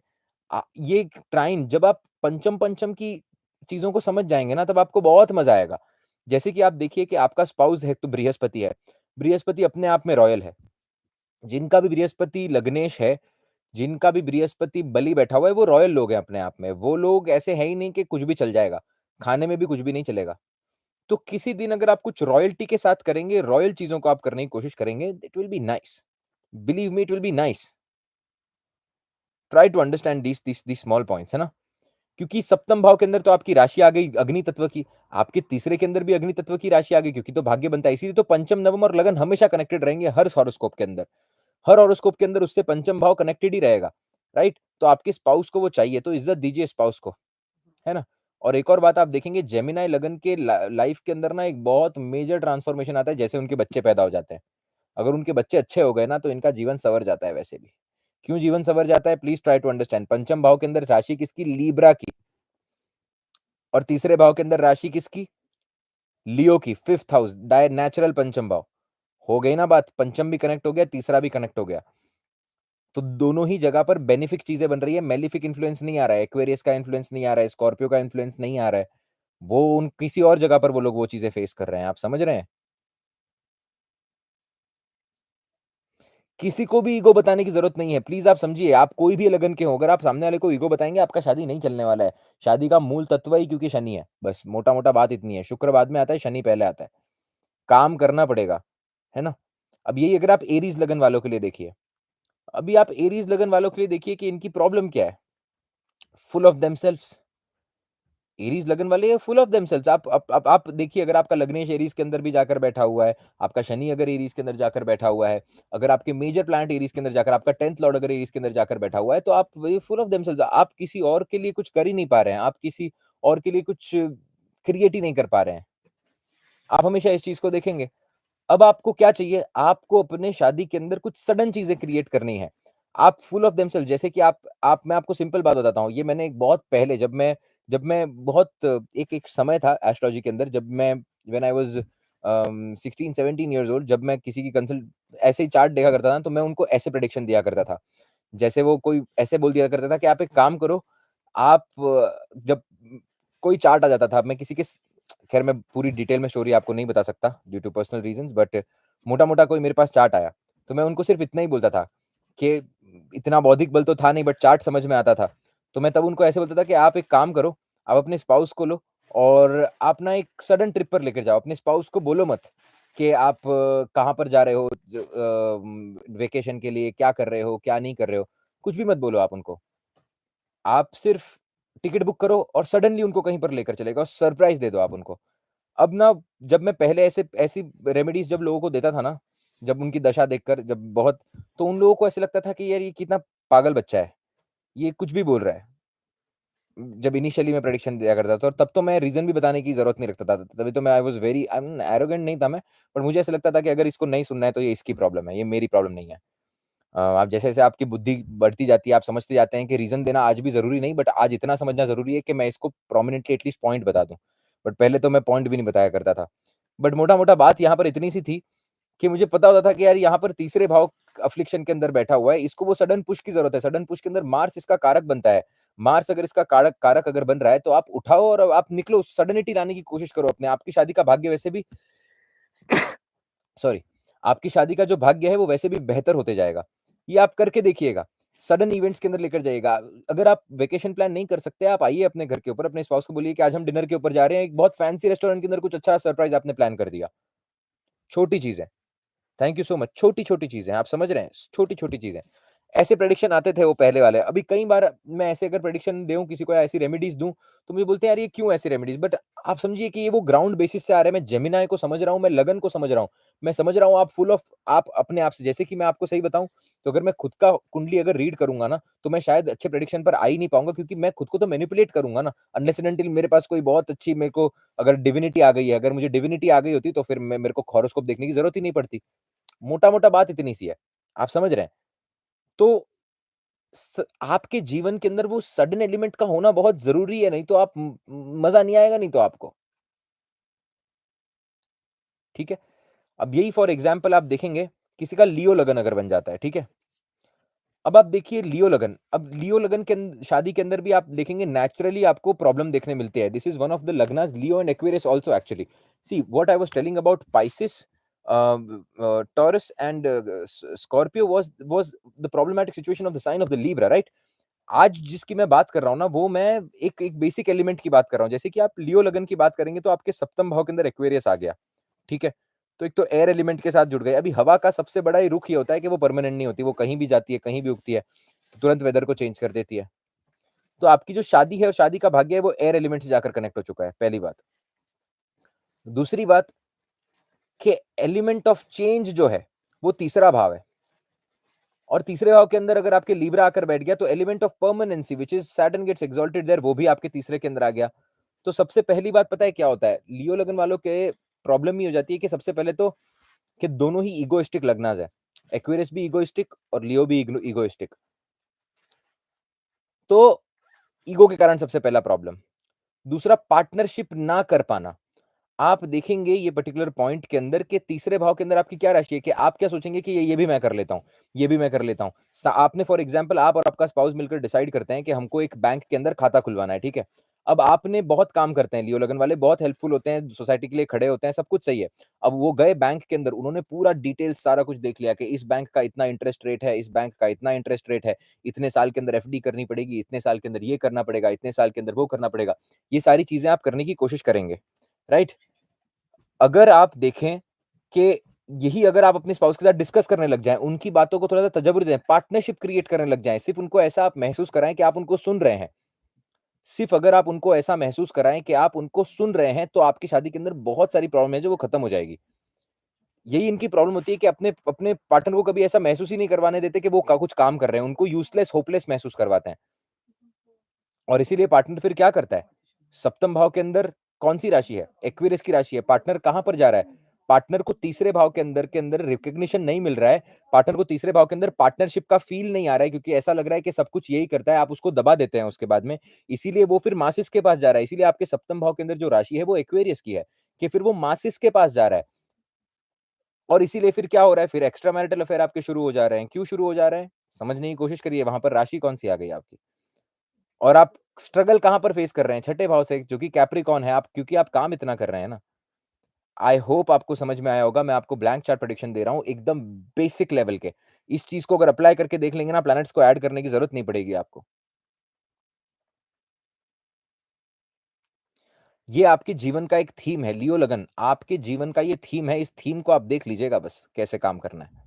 ये ट्राइन जब आप पंचम-पंचम की चीज़ों को समझ जाएँगे ना, तब आपको बहुत मज़ा आएगा। जैसे कि आप देखिए कि आपका स्पाउस है तो बृहस्पति है। बृहस्पति अपने आप में रॉयल है। जिनका भी बृहस्पति लग्नेश है, जिनका भी बृहस्पति बली बैठा हुआ है, वो रॉयल लोग हैं अपने आप में। वो लोग ऐसे हैं ही नहीं कि कुछ भी चल जाएगा। खाने में भी कुछ भी नहीं चलेगा। तो किसी दिन अगर आप कुछ रॉयल्टी के साथ करेंगे, रॉयल चीज़ों को आप करने की कोशिश करेंगे, it will be nice. Believe me it will be nice. Try to understand these small points, है ना? क्योंकि सप्तम भाव के अंदर तो आपकी राशि आ गई अग्नि तत्व की, आपके तीसरे के अंदर भी अग्नि तत्व की राशि आ गई क्योंकि तो भाग्य बनता है। इसीलिए तो पंचम, नवम और लगन हमेशा कनेक्टेड रहेंगे हर हॉरोस्कोप के अंदर। हर हॉरोस्कोप के अंदर उससे पंचम भाव कनेक्टेड ही रहेगा, राइट? तो आपके स्पाउस को वो चाहिए, तो इज़्ज़त दीजिए स्पाउस को, है ना? और एक और बात आप देखेंगे जेमिनी लगन के लाइफ के अंदर ना एक बहुत मेजर ट्रांसफॉर्मेशन आता है जैसे उनके बच्चे पैदा हो जाते हैं। अगर उनके बच्चे अच्छे हो गए ना तो इनका जीवन सँवर जाता है वैसे भी। क्यों जीवन सँवर जाता है? Please try to understand. पंचम भाव के अंदर राशि किसकी? लीब्रा की। और तीसरे भाव के अंदर राशि किसकी? लियो की, 5th हाउस, डाय नेचुरल पंचम भाव। हो गई ना बात? पंचम भी कनेक्ट हो गया, तीसरा भी कनेक्ट हो गया। तो दोनों ही जगह पर बेनिफिक चीज़ें बन रही है, मैलेफिक इन्फ्लुएंस नहीं आ रहा है, एक्वेरियस का इन्फ्लुएंस नहीं आ रहा है, स्कॉर्पियो का इन्फ्लुएंस नहीं आ रहा है। वो उन किसी और जगह पर वो लोग वो चीज़ें फेस कर रहे हैं, आप समझ रहे हैं? किसी को भी ईगो बताने की ज़रूरत नहीं है, प्लीज़ आप समझिए, आप कोई भी लगन के हो, अगर आप सामने वाले को ईगो बताएँगे, आपका शादी नहीं चलने वाला है। शादी का मूल तत्व ही क्योंकि शनि है, बस मोटा-मोटा बात इतनी है। शुक्र बाद में आता है, शनि पहले आता है। काम करना पड़ेगा, है ना? अब यही अगर आप एरीज़ लगन वालों के लिए देखिए, अभी आप एरीज़ लगन वालों के लिए देखिए कि इनकी प्रॉब्लम क्या है? Full of themselves. एरीज़ लगन वाले फुल ऑफ देमसेल्व्स। आप देखिए, अगर आपका लग्नेश एरीज़ के अंदर भी जाकर बैठा हुआ है, आपका शनि अगर एरीज़ के अंदर जाकर बैठा हुआ है, अगर आपके मेजर प्लैनेट एरीज़ के अंदर जाकर आपका 10th लॉर्ड अगर एरीज़ के अंदर जाकर बैठा हुआ है, तो आप वही फुल ऑफ देमसेल्व्स, आप किसी और के लिए कुछ कर ही नहीं पा रहे हैं, आप किसी और के लिए कुछ क्रिएट ही नहीं कर पा रहे हैं। आप हमेशा इस चीज़ को देखेंगे। अब आपको क्या चाहिए? आपको अपने शादी के अंदर कुछ सडन चीज़ें क्रिएट करनी है। आप फुल ऑफ देमसेल्फ, जैसे कि आप मैं आपको सिंपल बात बताता हूँ। ये मैंने एक बहुत पहले जब मैं बहुत एक एक समय था एस्ट्रोलॉजी के अंदर, जब मैं when I was 16-17 years old, जब मैं किसी की कंसल्ट ऐसे ही चार्ट देखा करता था, तो मैं उनको ऐसे प्रेडिक्शन दिया करता था। जैसे वो कोई ऐसे बोल दिया करता था कि आप एक काम करो, आप जब कोई चार्ट आ जाता था, मैं किसी के स खैर मैं पूरी डिटेल में स्टोरी आपको नहीं बता सकता due to personal reasons, but मोटा-मोटा कोई मेरे पास चार्ट आया, तो मैं उनको सिर्फ़ इतना ही बोलता था कि इतना बौद्धिक बल तो था नहीं, बट चार्ट समझ में आता था। तो मैं तब उनको ऐसे बोलता था कि आप एक काम करो, आप अपने स्पाउस को लो और आप ना एक सडन ट्रिप पर लेकर जाओ। अपने स्पाउस को बोलो मत कि आप कहाँ पर जा रहे हो, वेकेशन के लिए, क्या कर रहे हो, क्या नहीं कर रहे हो, कुछ भी मत बोलो आप उनको। आप सिर्फ़ टिकट बुक करो और सडनली उनको कहीं पर लेकर चले जाओ, सरप्राइज़ दे दो आप उनको। अब ना, जब मैं पहले ऐसी रेमेडीज़ जब लोगों को देता था ना, जब उनकी दशा देखकर, जब बहुत, तो उन लोगों को ऐसा लगता था कि यार ये कितना पागल बच्चा है, ये कुछ भी बोल रहा है। जब इनिशियली मैं प्रेडिक्शन दिया करता था, और तब तो मैं रीज़न भी बताने की ज़रूरत नहीं रखता था। तभी तो मैं आई एम एरोगेंट नहीं था मैं, पर मुझे ऐसा लगता था कि अगर इसको नहीं सुनना है तो ये इसकी प्रॉब्लम है, ये मेरी प्रॉब्लम नहीं है। आप जैसे-जैसे आपकी बुद्धि बढ़ती जाती है, आप समझते जाते हैं कि रीज़न देना आज भी ज़रूरी नहीं, बट आज इतना समझना ज़रूरी है कि मैं इसको प्रोमिनेंटली एटलीस्ट पॉइंट बता दूँ। बट पहले तो मैं पॉइंट भी नहीं बताया करता था। बट मोटा-मोटा बात यहाँ पर इतनी सी थी कि मुझे पता होता था कि यार यहाँ पर तीसरे भाव अफ़्लिक्शन के अंदर बैठा हुआ है, इसको वो सडन पुश की ज़रूरत है। सडन पुश के अंदर मार्स इसका कारक बनता है। मार्स अगर इसका कारक कारक अगर बन रहा है, तो आप उठाओ और आप निकलो, सडनिटी लाने की कोशिश करो अपने। आपकी शादी का भाग्य वैसे भी सॉरी, आपकी शादी का जो भाग्य है वो वैसे भी बेहतर होते जाएगा। ये आप करके देखिएगा। सडन इवेंट्स के अंदर लेकर जाइएगा। अगर आप वेकेशन प्लान नहीं कर सकते, आप आइए अपने घर के ऊपर, अपने स्पाउस को बोलिए कि आज हम डिनर के ऊपर जा रहे हैं। एक बहुत फैंसी रेस्टोरेंट के अंदर कुछ अच्छा सरप्राइज़ आपने प्लान कर दिया। छोटी चीज़ है। Thank you so much. छोटी-छोटी चीज़ें, आप समझ रहे हैं? छोटी-छोटी चीज़ें। ऐसे प्रेडिक्शन आते थे वो पहले वाले। अभी कई बार मैं ऐसे अगर प्रेडिक्शन दूँ किसी को या ऐसी रेमेडीज़ दूँ, तो मुझे बोलते हैं, "यार, ये क्यों ऐसी रेमेडीज़?" बट आप समझिए कि ये वो ग्राउंड बेसिस से आ रहे हैं। मैं जेमिनी को समझ रहा हूँ, मैं लगन को समझ रहा हूँ। मैं समझ रहा हूँ आप अपने आप से, जैसे कि मैं आपको सही बताऊँ, तो अगर मैं खुद का कुंडली अगर रीड करूँगा ना, तो मैं शायद अच्छे प्रेडिक्शन पर आ ही नहीं पाऊँगा, क्योंकि मैं खुद को तो मैनिपुलेट करूँगा ना। अनलेस एंड अंटिल मेरे पास कोई बहुत अच्छी, मेरे को अगर डिविनिटी आ गई है, अगर मुझे डिविनिटी आ गई होती, तो फिर मेरे को हॉरोस्कोप देखने की ज़रूरत ही नहीं पड़ती। मोटा-मोटा बात इतनी सी है। आप समझ रहे हैं? तो आपके जीवन के अंदर वो सडन एलिमेंट का होना बहुत ज़रूरी है, नहीं तो आप मज़ा नहीं आएगा नहीं तो आपको, ठीक है? अब यही फॉर एग्ज़ाम्पल आप देखेंगे, किसी का लियो लगन अगर बन जाता है, ठीक है? अब आप देखिए लियो लगन, अब लियो लगन के शादी के अंदर भी आप देखेंगे नेचुरली आपको प्रॉब्लम देखने मिलते हैं। This is one of the lagnas Leo and Aquarius also actually. See what I was telling about Pisces, Taurus and Scorpio was the problematic situation of the sign of the Libra, right? आज जिसकी मैं बात कर रहा हूँ ना, वो मैं एक एक बेसिक एलिमेंट की बात कर रहा हूँ। जैसे कि आप लियो लगन की बात करेंगे, तो आपके सप्तम भाव के अंदर एक्वेरियस आ गया, ठीक है? तो एक तो एयर एलिमेंट के साथ जुड़ गए। अभी हवा का सबसे बड़ा ही रुख ये होता है कि वो परमानेंट नहीं होती, वो कहीं भी जाती है, कहीं भी उगती है। तुरंत वेदर को चेंज कर देती है। तो आपकी जो शादी है और शादी का भाग्य है वो एयर एलिमेंट से जाकर कनेक्ट हो चुका है, पहली बात। दूसरी बात कि एलिमेंट ऑफ चेंज जो है, वो तीसरा भाव है। और तीसरे भाव के अंदर अगर आपके लीब्रा आकर बैठ गया तो element of permanency which is Saturn gets exalted there, वो भी आपके तीसरे के अंदर आ गया। तो सबसे पहली बात पता है क्या होता है? लियो लगन वालों के प्रॉब्लम ये हो जाती है कि सबसे पहले तो कि दोनों ही इगोइस्टिक लग्नाज है। एक्वेरियस भी इगोइस्टिक और लियो भी इगोइस्टिक। तो ईगो के कारण सबसे पहला प्रॉब्लम। दूसरा पार्टनरशिप ना कर पाना। आप देखेंगे ये पर्टिकुलर पॉइंट के अंदर कि तीसरे भाव के अंदर आपकी क्या राशि है कि आप क्या सोचेंगे कि ये भी मैं कर लेता हूँ, ये भी मैं कर लेता हूँ। आपने फॉर एग्जांपल आप और आपका स्पाउस मिलकर डिसाइड करते हैं कि हमको एक बैंक के अंदर खाता खुलवाना है, ठीक है? अब आपने बहुत काम करते हैं, लियो लगन वाले बहुत हेल्पफुल होते हैं, सोसाइटी के लिए खड़े होते हैं, सब कुछ सही है। अब वो गए बैंक के अंदर, उन्होंने पूरा डिटेल्स सारा कुछ देख लिया कि इस बैंक का इतना इंटरेस्ट रेट है, इस बैंक का इतना इंटरेस्ट रेट है, इतने साल के अंदर एफडी करनी पड़ेगी, इतने साल के अंदर ये करना पड़ेगा, इतने साल के अंदर वो करना पड़ेगा। ये सारी चीजें आप करने की कोशिश करेंगे, राइट? अगर आप देखें कि यही अगर आप अपने स्पाउस के साथ डिस्कस करने लग जाएँ, उनकी बातों को थोड़ा-सा तजव्वुर दें, पार्टनरशिप क्रिएट करने लग जाएँ, सिर्फ़ उनको ऐसा आप महसूस कराएँ कि आप उनको सुन रहे हैं। सिर्फ़ अगर आप उनको ऐसा महसूस कराएँ कि आप उनको सुन रहे हैं, तो आपकी शादी के अंदर बहुत सारी प्रॉब्लम है जो वो खत्म हो जाएगी। यही इनकी प्रॉब्लम होती है कि अपने अपने पार्टनर को कभी ऐसा महसूस ही नहीं करवाने देते कि वो कुछ काम कर रहे हैं, उनको यूज़लेस, होपलेस महसूस करवाते हैं। और इसीलिए पार्टनर फिर क्या करता है? सप्तम भाव के अंदर कौन-सी राशि है? एक्वेरियस की राशि है। पार्टनर कहाँ पर जा रहा है? पार्टनर को तीसरे भाव के अंदर रिकॉग्निशन नहीं मिल रहा है। पार्टनर को तीसरे भाव के अंदर पार्टनरशिप का फ़ील नहीं आ रहा है क्योंकि ऐसा लग रहा है कि सब कुछ यही करता है, आप उसको दबा देते हैं उसके बाद में। इसीलिए वो फिर मासिस के पास जा रहा है। इसीलिए आपके सप्तम भाव के अंदर जो राशि है वो एक्वेरियस की है, कि फिर वो मासिस के पास जा रहा है। और इसीलिए फिर क्या हो रहा है? फिर एक्स्ट्रा मैरिटल अफेयर आपके शुरू हो जा रहे हैं। क्यों शुरू हो जा रहे हैं? समझने की कोशिश करिए, वहाँ पर राशि कौन-सी आ गई आपकी? और आप स्ट्रगल कहाँ पर फेस कर रहे हैं? छठे भाव से, जो कि कैप्रिकॉर्न है, आप क्योंकि आप काम इतना कर रहे हैं ना। आई होप आपको समझ में आया होगा, मैं आपको ब्लैंक चार्ट प्रेडिक्शन दे रहा हूँ, एकदम बेसिक लेवल के। इस चीज़ को अगर अप्लाई करके देख लेंगे ना, प्लैनेट्स को ऐड करने की ज़रूरत नहीं पड़ेगी आपको। ये आपके जीवन का एक थीम है, लियो लगन, आपके जीवन का ये थीम है, इस थीम को आप देख लीजिएगा बस, कैसे काम करना है।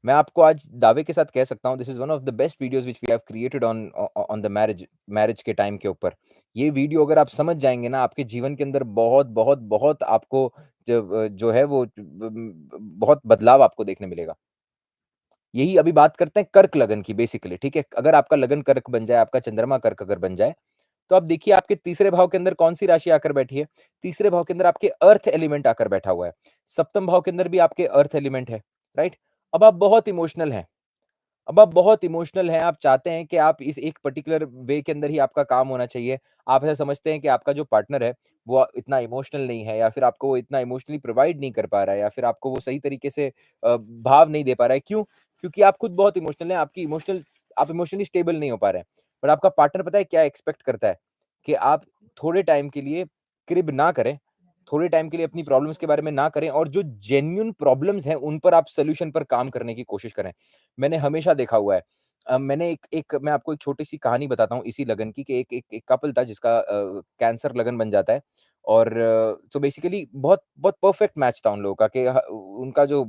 मैं आपको आज दावे के साथ कह सकता हूँ, this is one of the best videos which we have created on the marriage marriage के टाइम के ऊपर। ये वीडियो अगर आप समझ जाएँगे ना, आपके जीवन के अंदर बहुत, बहुत, बहुत आपको जो है वो बहुत बदलाव आपको देखने मिलेगा। यही अभी बात करते हैं कर्क लगन की बेसिकली, ठीक है? अगर आपका लगन कर्क बन जाए, आपका चंद्रमा कर्क अगर बन जाए, तो आप देखिए आपके तीसरे भाव के अंदर कौन-सी राशि आकर बैठी है? तीसरे भाव के अंदर आपके अर्थ एलिमेंट आकर बैठा हुआ है। सप्तम भाव के अंदर भी आपके अर्थ एलिमेंट है, राइट? अब आप बहुत इमोशनल हैं। अब आप बहुत इमोशनल हैं, आप चाहते हैं कि आप इस एक पर्टिकुलर वे के अंदर ही आपका काम होना चाहिए। आप ऐसा समझते हैं कि आपका जो पार्टनर है, वो इतना इमोशनल नहीं है या फिर आपको वो इतना इमोशनली प्रोवाइड नहीं कर पा रहा है या फिर आपको वो सही तरीके से भाव नहीं दे पा रहा है। क्यों? क्योंकि आप खुद बहुत इमोशनल हैं, आप इमोशनली स्टेबल नहीं हो पा रहे हैं। पर आपका पार्टनर पता है क्या एक्सपेक्ट करता है? कि आप थोड़े टाइम के लिए क्रिब ना करें, थोड़े टाइम के लिए अपनी प्रॉब्लम्स के बारे में ना करें और जो जेन्युइन प्रॉब्लम्स हैं, उन पर आप सॉल्यूशन पर काम करने की कोशिश करें। मैंने हमेशा देखा हुआ है। मैंने एक एक मैं आपको एक छोटी-सी कहानी बताता हूँ इसी लगन की कि एक एक एक कपल था जिसका कैंसर लगन बन जाता है और तो बेसिकली बहुत बहुत परफेक्ट मैच था उन लोगों का कि उनका जो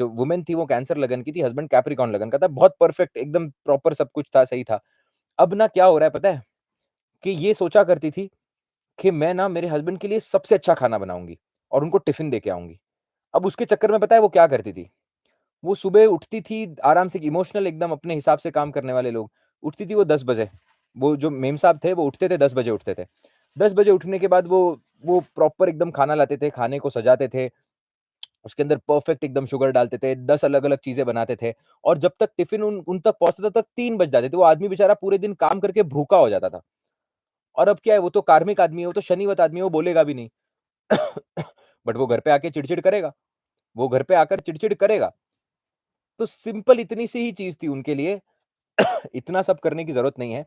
वुमन थी वो कैंसर लगन की थी, हस्बैंड कैप्रिकॉर्न लगन का था। बहुत परफेक्ट एकदम प्रॉपर सब कुछ था, सही था। अब ना क्या हो रहा है पता है? कि ये सोचा करती थी कि मैं ना मेरे हस्बैंड के लिए सबसे अच्छा खाना बनाऊँगी और उनको टिफ़िन देके आऊँगी। अब उसके चक्कर में पता है वो क्या करती थी? वो सुबह उठती थी आराम से इमोशनल एकदम अपने हिसाब से काम करने वाले लोग, उठती थी वो 10 बजे। वो जो मेम साहब थे वो उठते थे 10 बजे उठते थे। 10 बजे उठने के बाद वो प्रॉपर एकदम खाना लाते थे, खाने को सजाते थे, उसके अंदर परफेक्ट एकदम शुगर डालते थे, 10 अलग-अलग चीज़ें बनाते थे और जब तक टिफ़िन उन उन तक पहुँचता था तब 3 बज जाते थे। वो आदमी बेचारा पूरे दिन काम करके भूखा हो जाता था। और अब क्या है वो तो कार्मिक आदमी है, वो तो शनिवत आदमी है, वो बोलेगा भी नहीं। बट वो घर पे आके चिड़-चिड़ करेगा। वो घर पे आकर चिड़-चिड़ करेगा। तो सिंपल इतनी सी ही चीज़ थी उनके लिए इतना सब करने की ज़रूरत नहीं है।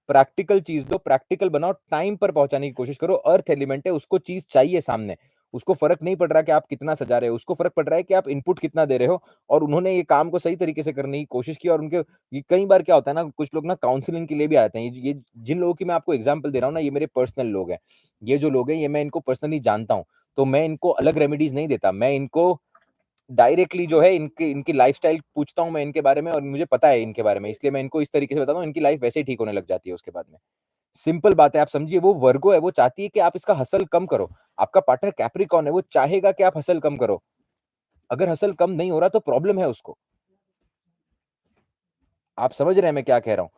प्रैक्टिकल चीज़ दो, प्रैक्टिकल बनाओ, टाइम पर पहुँचाने की कोशिश करो। अर्थ एलिमेंट है, उसको चीज़ चाहिए सामने। उसको फ़र्क नहीं पड़ रहा कि आप कितना सजा रहे हो, उसको फ़र्क पड़ रहा है कि आप इनपुट कितना दे रहे हो और उन्होंने ये काम को सही तरीके से करने की कोशिश की और उनके ये कई बार क्या होता है ना, कुछ लोग ना काउंसलिंग के लिए भी आते हैं। ये जिन लोगों की मैं आपको एग्ज़ाम्पल दे रहा हूँ ना, ये मेरे पर्सनल लोग हैं। ये जो लोग हैं, ये मैं इनको पर्सनली जानता हूँ। तो मैं इनको अलग रेमेडीज़ नहीं देता। मैं इनको डायरेक्टली जो है इनकी इनकी लाइफ़स्टाइल पूछता हूँ मैं इनके बारे में और मुझे पता है इनके बारे में, इसलिए मैं इनको इस तरीके से बताता हूँ, इनकी लाइफ़ वैसे ही ठीक होने लग जाती है उसके बाद में। सिंपल बात है, आप समझिए वो वर्गो है, वो चाहती है कि आप इसका हसल कम करो। आपका पार्टनर कैप्रिकॉर्न है, वो चाहेगा कि आप हसल कम करो। अगर हसल कम नहीं हो रहा तो प्रॉब्लम है उसको। आप समझ रहे हैं मैं क्या कह रहा हूँ?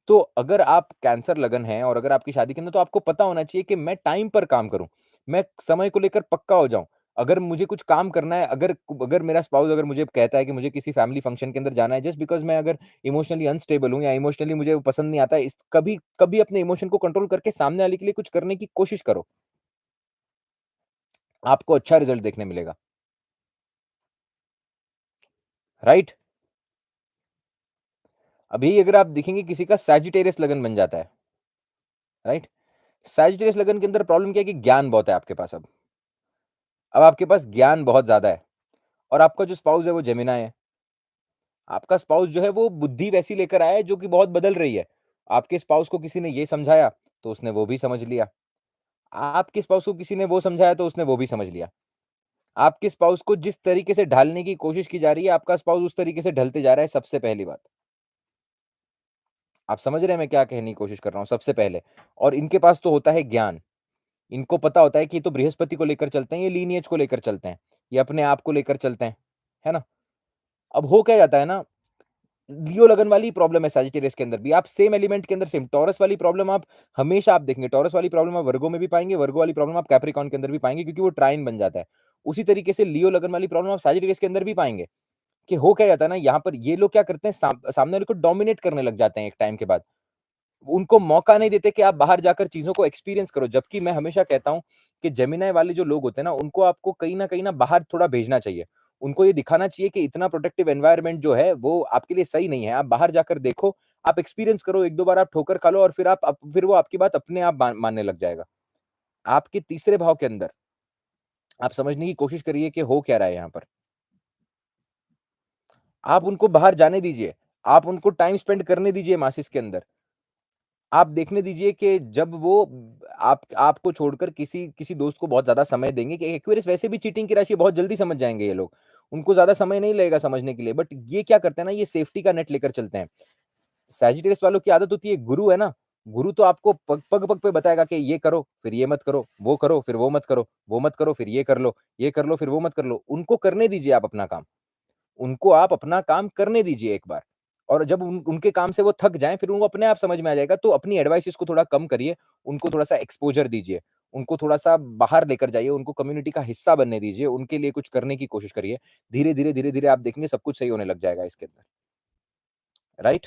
तो अगर आप कैंसर लगन हैं और अगर आपकी शादी के अंदर तो आपको पता होना चाहिए कि मैं टाइम पर काम करूँ। मैं समय को लेकर पक्का हो जाऊँ। अगर मुझे कुछ काम करना है, अगर अगर मेरा स्पाउस अगर मुझे कहता है कि मुझे किसी फैमिली फंक्शन के अंदर जाना है जस्ट बिकॉज़ मैं अगर इमोशनली अनस्टेबल हूँ या इमोशनली मुझे वो पसंद नहीं आता है, इस कभी कभी अपने इमोशन को कंट्रोल करके सामने वाले के लिए कुछ करने की कोशिश करो। आपको अच्छा रिज़ल्ट देखने मिलेगा। राइट? अभी अगर आप देखेंगे किसी का सैजिटेरियस लगन बन जाता है। राइट? सैजिटेरियस लगन के अंदर प्रॉब्लम क्या है कि ज्ञान बहुत है आपके पास अब। अब आपके पास ज्ञान बहुत ज़्यादा है और आपका जो स्पाउस है वो जेमिनी है। आपका स्पाउस जो है वो बुद्धि वैसी लेकर आया है जो कि बहुत बदल रही है। आपके स्पाउस को किसी ने ये समझाया तो उसने वो भी समझ लिया। आपके स्पाउस को किसी ने वो समझाया तो उसने वो भी समझ लिया। आपके स्पाउस को जिस तरीके से ढालने की कोशिश की जा रही है, आपका स्पाउस उस तरीके से ढलते जा रहा है सबसे पहली बात। आप समझ रहे हैं मैं क्या कहने की कोशिश कर रहा हूँ सबसे पहले। और इनके पास तो होता है ज्ञान। इनको पता होता है कि ये तो बृहस्पति को लेकर चलते हैं, ये लीनिएज को लेकर चलते हैं, ये अपने आप को लेकर चलते हैं। है ना? अब हो क्या जाता है ना, लियो लगन वाली प्रॉब्लम है सैजिटेरियस के अंदर भी। आप सेम एलिमेंट के अंदर सेम टॉरस वाली प्रॉब्लम आप हमेशा आप देखेंगे, टॉरस वाली प्रॉब्लम आप वर्गो में भी पाएँगे, वर्गो वाली प्रॉब्लम आप कैप्रिकॉर्न के अंदर भी पाएँगे क्योंकि वो ट्राइन बन जाता है। उसी तरीके से लियो लगन वाली प्रॉब्लम आप सैजिटेरियस के अंदर भी पाएँगे, कि हो क्या जाता है ना यहाँ पर ये लोग क्या करते हैं सामने वाले को डोमिनेट करने लग जाते हैं एक टाइम के बाद। उनको मौका नहीं देते कि आप बाहर जाकर चीज़ों को एक्सपीरियंस करो। जबकि मैं हमेशा कहता हूँ कि जेमिनी वाले जो लोग होते हैं ना, उनको आपको कहीं न बाहर थोड़ा भेजना चाहिए। उनको ये दिखाना चाहिए कि इतना प्रोटेक्टिव एनवायरनमेंट जो है, वो आपके लिए सही नहीं है। आप बाहर जाकर देखो, आप एक्सपीरियंस करो, 1-2 बार आप ठोकर खा लो और फिर वो आपकी बात अपने आप मानने लग जाएगा। आपके तीसरे भाव के अंदर आप समझने की कोशिश करिए कि हो क्या रहा है यहाँ पर। आप उनको बाहर जाने दीजिए। आप उनको टाइम स्पेंड करने दीजिए मासिस के अंदर। आप देखने दीजिए कि जब वो आप आपको छोड़कर किसी किसी दोस्त को बहुत ज़्यादा समय देंगे कि एक्वेरियस वैसे भी चीटिंग की राशि बहुत जल्दी समझ जाएँगे ये लोग। उनको ज़्यादा समय नहीं लगेगा समझने के लिए, बट ये क्या करते हैं ना, ये सेफ्टी का नेट लेकर चलते हैं। सैजिटेरियस वालों की आदत होती है, गुरु है ना, गुरु तो आपको पग-पग पे बताएगा कि ये करो, फिर ये मत करो, वो करो, फिर वो मत करो, वो मत करो, फिर ये कर लो, ये कर लो, फिर वो मत कर लो। उनको करने दीजिए आप अपना काम। उनको आप अपना काम करने दीजिए एक बार और जब उनके काम से वो थक जाएँ, फिर उनको अपने आप समझ में आ जाएगा, तो अपनी एडवाइसेज़ को थोड़ा कम करिए, उनको थोड़ा-सा एक्सपोज़र दीजिए, उनको थोड़ा-सा बाहर लेकर जाइए, उनको कम्युनिटी का हिस्सा बनने दीजिए, उनके लिए कुछ करने की कोशिश करिए। धीरे-धीरे, धीरे-धीरे आप देखेंगे सब कुछ सही होने लग जाएगा इसके अंदर, राइट?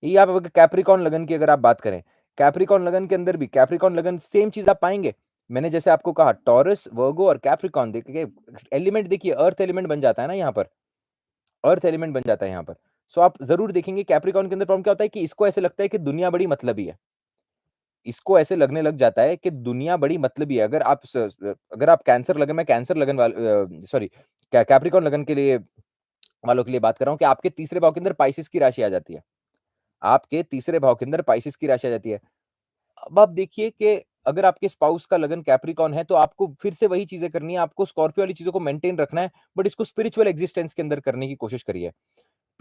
यही आप अगर कैप्रिकॉर्न लगन की अगर आप बात करें, कैप्रिकॉर्न लगन के अंदर भी कैप्रिकॉर्न लगन सेम चीज़ आप पाएँगे। मैंने जैसे आपको कहा टॉरस, वर्गो और कैप्रिकॉर्न देखिए एलिमेंट देखिए अर्थ एलिमेंट बन जाता है ना यहाँ पर। अर्थ एलिमेंट बन जाता है यहाँ पर। सो आप ज़रूर देखेंगे कैप्रिकॉर्न के अंदर प्रॉब्लम क्या होता है कि इसको ऐसे लगता है कि दुनिया बड़ी मतलबी है। इसको ऐसे लगने लग जाता है कि दुनिया बड़ी मतलबी है। अगर आप कैंसर लगन मैं कैंसर लगन सॉरी कैप्रिकॉर्न लगन के लिए वालों के लिए बात कर रहा हूँ कि आपके तीसरे भाव के अंदर पाइसेस की राशि आ जाती है। आपके तीसरे भाव के अंदर पाइसेस की राशि आ जाती है। अब आप देखिए कि अगर आपके स्पाउस का लगन कैप्रिकॉर्न है, तो आपको फिर से वही चीज़ें करनी है, आपको स्कॉर्पियो वाली चीज़ों को मेंटेन रखना है, बट इसको स्पिरिचुअल एक्जिस्टेंस के अंदर करने की कोशिश करिए।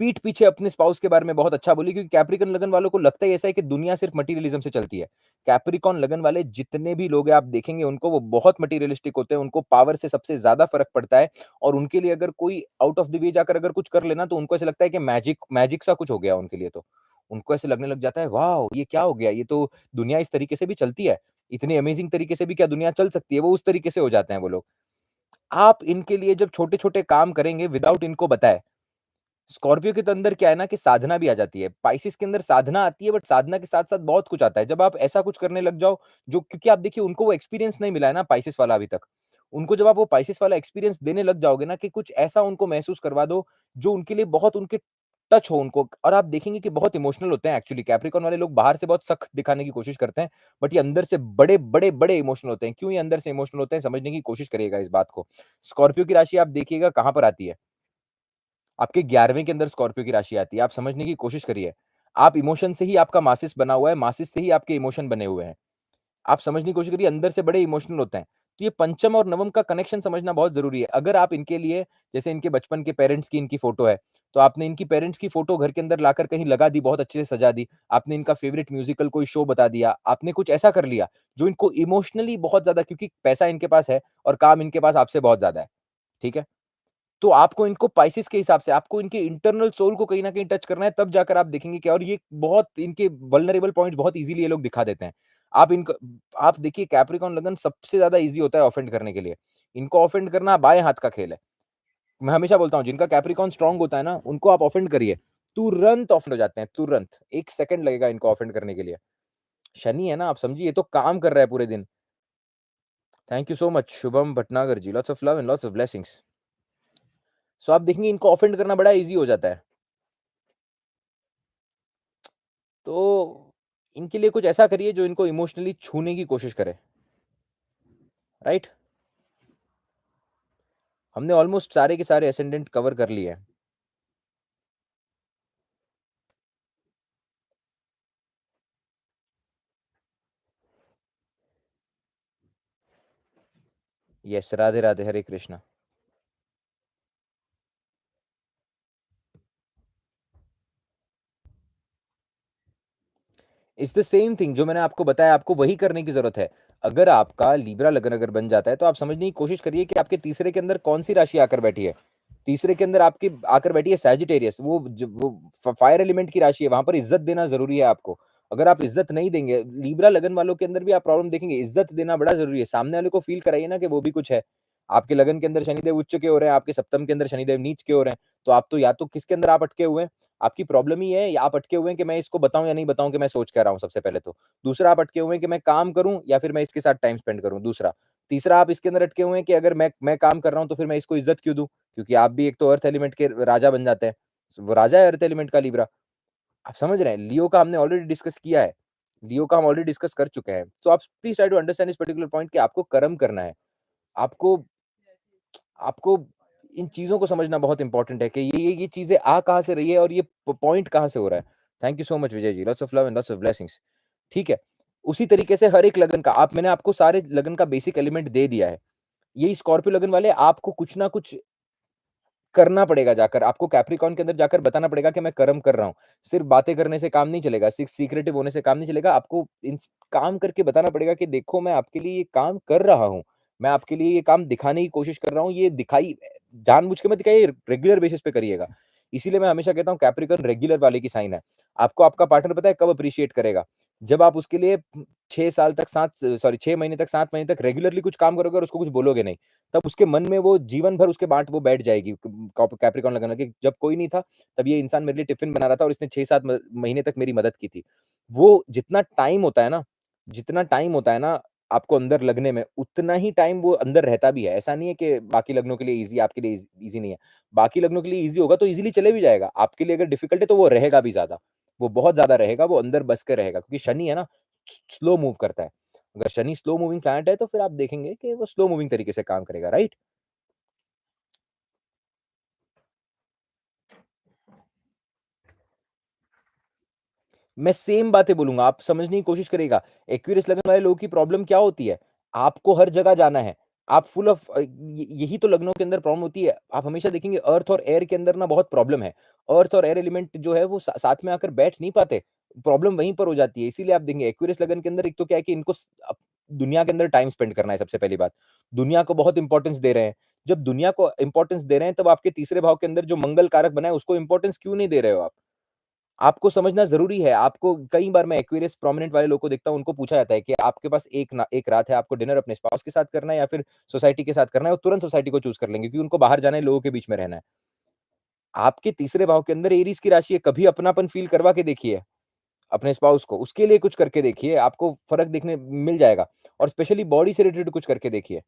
पीठ पीछे अपने स्पाउस के बारे में बहुत अच्छा बोलिए क्योंकि कैप्रिकॉर्न लगन वालों को लगता ही ऐसा है कि दुनिया सिर्फ मटेरियलिज्म से चलती है। कैप्रिकॉर्न लगन वाले जितने भी लोग हैं आप देखेंगे उनको वो बहुत मटेरियलिस्टिक होते हैं, उनको पावर से सबसे ज़्यादा फ़र्क पड़ता है और उनके लिए अगर कोई आउट ऑफ द वे जाकर अगर कुछ कर लेना तो उनको ऐसा लगता है कि मैजिक मैजिक सा कुछ हो गया उनके लिए तो। उनको ऐसे लगने लग जाता है वॉव! ये क्या हो गया? ये तो दुनिया इस तरीके से भी चलती है। इतनी अमेजिंग तरीके से भी क्या दुनिया चल सकती है? वो उस तरीके से हो जाते हैं वो लोग। आप इनके लिए जब छोटे-छोटे काम करेंगे विदाउट इनको बताए स्कॉर्पियो के तो अंदर क्या है ना कि साधना भी आ जाती है। पाइसेस के अंदर साधना आती है बट साधना के साथ-साथ बहुत कुछ आता है। जब आप ऐसा कुछ करने लग जाओ जो क्योंकि आप देखिए उनको वो एक्सपीरियंस नहीं मिला है ना पाइसेस वाला अभी तक। उनको जब आप वो पाइसेस वाला एक्सपीरियंस देने लग जाओगे ना कि कुछ ऐसा उनको महसूस करवा दो जो उनके लिए बहुत उनके टच हो उनको और आप देखेंगे कि बहुत इमोशनल होते हैं एक्चुअली कैप्रिकॉर्न वाले लोग बाहर से बहुत सख्त दिखाने की कोशिश करते हैं बट ये अंदर से बड़े इमोशनल होते हैं। क्यों ये अंदर से इमोशनल होते हैं समझने की कोशिश करिएगा इस बात को। स्कॉर्पियो की राशि आप देखिएगा कहाँ पर आती है? आपके 11वें के अंदर स्कॉर्पियो की राशि आती है, आप समझने की कोशिश करिए। आप इमोशन से ही आपका मासिस बना हुआ है, मासिस से ही आपके इमोशन बने हुए हैं। आप समझने की कोशिश करिए अंदर से बड़े इमोशनल होते हैं। तो ये पंचम और नवम का कनेक्शन समझना बहुत ज़रूरी है। अगर आप इनके लिए जैसे इनके बचपन के पेरेंट्स की इनकी फ़ोटो है, तो आपने इनकी पेरेंट्स की फ़ोटो घर के अंदर लाकर कहीं लगा दी, बहुत अच्छे से सजा दी। आपने इनका फ़ेवरेट म्यूज़िकल कोई शो बता दिया, आपने कुछ ऐसा कर लिया, जो इनको इमोशनली बहुत ज़्यादा क्योंकि पैसा इनके पास है और काम इनके पास आपसे बहुत ज़्यादा है, ठीक है? तो आपको इनको पाइसेस के हिसाब से आपको इनके इंटरनल सोल को कहीं न कहीं टच करना है, तब जाकर आप देखेंगे क्या और ये बहुत इनके वल्नरेबल पॉइंट बहुत ईज़िली ये लोग दिखा देते हैं। आप इनको आप देखिए कैप्रिकॉर्न लगन सबसे ज़्यादा ईज़ी होता है ऑफेंड करने के लिए। इनको ऑफेंड करना बाएँ हाथ का खेल है। मैं हमेशा बोलता हूँ जिनका कैप्रिकॉर्न स्ट्रॉन्ग होता है ना, उनको आप ऑफेंड करिए, तुरंत ऑफेंड हो जाते हैं, तुरंत। 1 सेकंड लगेगा इनको ऑफेंड करने के लिए। शनि है ना, आप समझिए ये तो काम कर रहा है पूरे दिन। Thank you so much Shubham Bhatnagar ji, lots of love and lots of blessings. So आप देखेंगे इनको ऑफेंड करना बड़ा ईज़ी हो जाता है। तो इनके लिए कुछ ऐसा करिए जो इनको इमोशनली छूने की कोशिश करे, राइट? हमने ऑलमोस्ट सारे के सारे असेंडेंट कवर कर लिए हैं। Yes, Radhe, Radhe, Hare Krishna. It's the same thing जो मैंने आपको बताया, आपको वही करने की ज़रूरत है। अगर आपका लीब्रा लगन अगर बन जाता है, तो आप समझने की कोशिश करिए कि आपके तीसरे के अंदर कौन-सी राशि आकर बैठी है। तीसरे के अंदर आपकी आकर बैठी है सैजिटेरियस, वो फायर एलिमेंट की राशि है, वहाँ पर इज़्ज़त देना ज़रूरी है आपको। अगर आप इज़्ज़त नहीं देंगे लीब्रा लगन वालों के अंदर भी आप प्रॉब्लम देखेंगे, इज़्ज़त देना बड़ा ज़रूरी है। सामने वाले को फ़ील कराइए ना कि वो भी कुछ है। आपके लगन के अंदर शनिदेव उच्च के हो रहे हैं, आपके सप्तम के अंदर शनिदेव नीच के हो रहे हैं, तो आप तो या तो किसके अंदर आप अटके हुए हैं, आपकी प्रॉब्लम ही है या आप अटके हुए हैं कि मैं इसको बताऊँ या नहीं बताऊँ कि मैं सोच क्या रहा हूँ सबसे पहले तो। दूसरा आप अटके हुए हैं कि मैं काम करूँ या फिर मैं इसके साथ टाइम स्पेंड करूँ, दूसरा। तीसरा आप इसके अंदर अटके हुए हैं कि अगर मैं काम कर रहा हूँ तो फिर मैं इसको इज़्ज़त क्यों दूँ? क्योंकि आप भी एक तो अर्थ एलिमेंट के राजा बन जाते हैं। वो राजा है अर्थ एलिमेंट का लीब्रा। आप समझ रहे हैं? लियो का हमने ऑलरेडी डिस्कस किया है। लियो का हम ऑलरेडी डिस्कस कर चुके हैं। तो आप please try to understand this particular point कि आपको कर्म करना है। आपको आपको इन चीज़ों को समझना बहुत इम्पोर्टेंट है कि ये चीज़ें आ कहाँ से रही है और ये पॉइंट कहाँ से हो रहा है। Thank you so much Vijay ji. Lots of love and lots of blessings. ठीक है? उसी तरीके से हर एक लगन का आप मैंने आपको सारे लगन का बेसिक एलिमेंट दे दिया है। यही स्कॉर्पियो लगन वाले आपको कुछ ना कुछ करना पड़ेगा जाकर, आपको कैप्रिकॉर्न के अंदर जाकर बताना पड़ेगा कि मैं कर्म कर रहा हूँ। सिर्फ़ बातें करने से काम नहीं चलेगा, सीक्रेटिव होने से काम नहीं चलेगा, आपको इंस काम करके बताना पड़ेगा कि देखो मैं आपके लिए ये काम कर रहा हूँ। मैं आपके लिए ये काम दिखाने की कोशिश कर रहा हूँ, ये दिखाई जानबूझ के मत दिखाइए, रेगुलर बेसिस पे करिएगा। इसीलिए मैं हमेशा कहता हूँ कैप्रिकॉर्न रेगुलर वाले की साइन है। आपको आपका पार्टनर पता है कब एप्रिशिएट करेगा? जब आप उसके लिए 6 साल तक 7 सॉरी 6 महीने तक 7 महीने तक रेगुलरली कुछ काम करोगे और उसको कुछ बोलोगे नहीं। तब उसके मन में वो जीवन भर उसके बाट वो बैठ जाएगी कैप्रिकॉर्न लगन कि जब कोई नहीं था, तब ये इंसान मेरे लिए टिफ़िन बना रहा था और इसने 6-7 महीने तक मेरी मदद की थी। वो जितना टाइम होता है ना आपको अंदर लगने में, उतना ही टाइम वो अंदर रहता भी है। ऐसा नहीं है कि बाकी लग्नों के लिए ईज़ी, आपके लिए ईज़ी नहीं है। बाकी लग्नों के लिए ईज़ी होगा तो ईज़िली चले भी जाएगा। आपके लिए अगर डिफ़िकल्ट है तो वो रहेगा भी ज़्यादा। वो बहुत ज़्यादा रहेगा, वो अंदर बस के रहेगा क्योंकि शनि है ना स्लो मूव करता है। अगर शनि स्लो मूविंग प्लैनेट है तो फिर आप देखेंगे कि वो स्लो मूविंग तरीके से काम करेगा, राइट? मैं सेम बातें बोलूँगा, आप समझने की कोशिश करिएगा। एक्वेरियस लगन वाले लोगों की प्रॉब्लम क्या होती है? आपको हर जगह जाना है। आप फुल ऑफ यही तो लग्नों के अंदर प्रॉब्लम होती है। आप हमेशा देखेंगे अर्थ और एयर के अंदर ना बहुत प्रॉब्लम है। अर्थ और एयर एलिमेंट जो है वो साथ में आकर बैठ नहीं पाते। प्रॉब्लम वहीं पर हो जाती है। इसीलिए आप देखेंगे एक्वेरियस लगन के अंदर एक तो क्या है कि इनको दुनिया के अंदर टाइम स्पेंड करना है सबसे पहली बात। दुनिया को बहुत इम्पोर्टेंस दे रहे हैं। जब दुनिया को इम्पोर्टेंस दे रहे हैं तब आपके तीसरे भाव के अंदर जो मंगल कारक बना है उसको इम्पोर्टेंस क्यों नहीं दे रहे हो आप? आपको समझना ज़रूरी है। आपको कई बार मैं एक्वेरियस प्रोमिनेंट वाले लोगों को देखता हूँ, उनको पूछा जाता है कि आपके पास एक रात है, आपको डिनर अपने स्पाउस के साथ करना है या फिर सोसाइटी के साथ करना है, वो तुरंत सोसाइटी को चूज़ कर लेंगे क्योंकि उनको बाहर जाना है, लोगों के बीच में रहना है। आपके तीसरे भाव के अंदर एरीज़ की राशि है, कभी अपनापन फ़ील करवा के देखिए अपने स्पाउस को, उसके लिए कुछ करके देखिए, आपको फ़र्क देखने मिल जाएगा और स्पेशली बॉडी से रिलेटेड कुछ करके देखिए।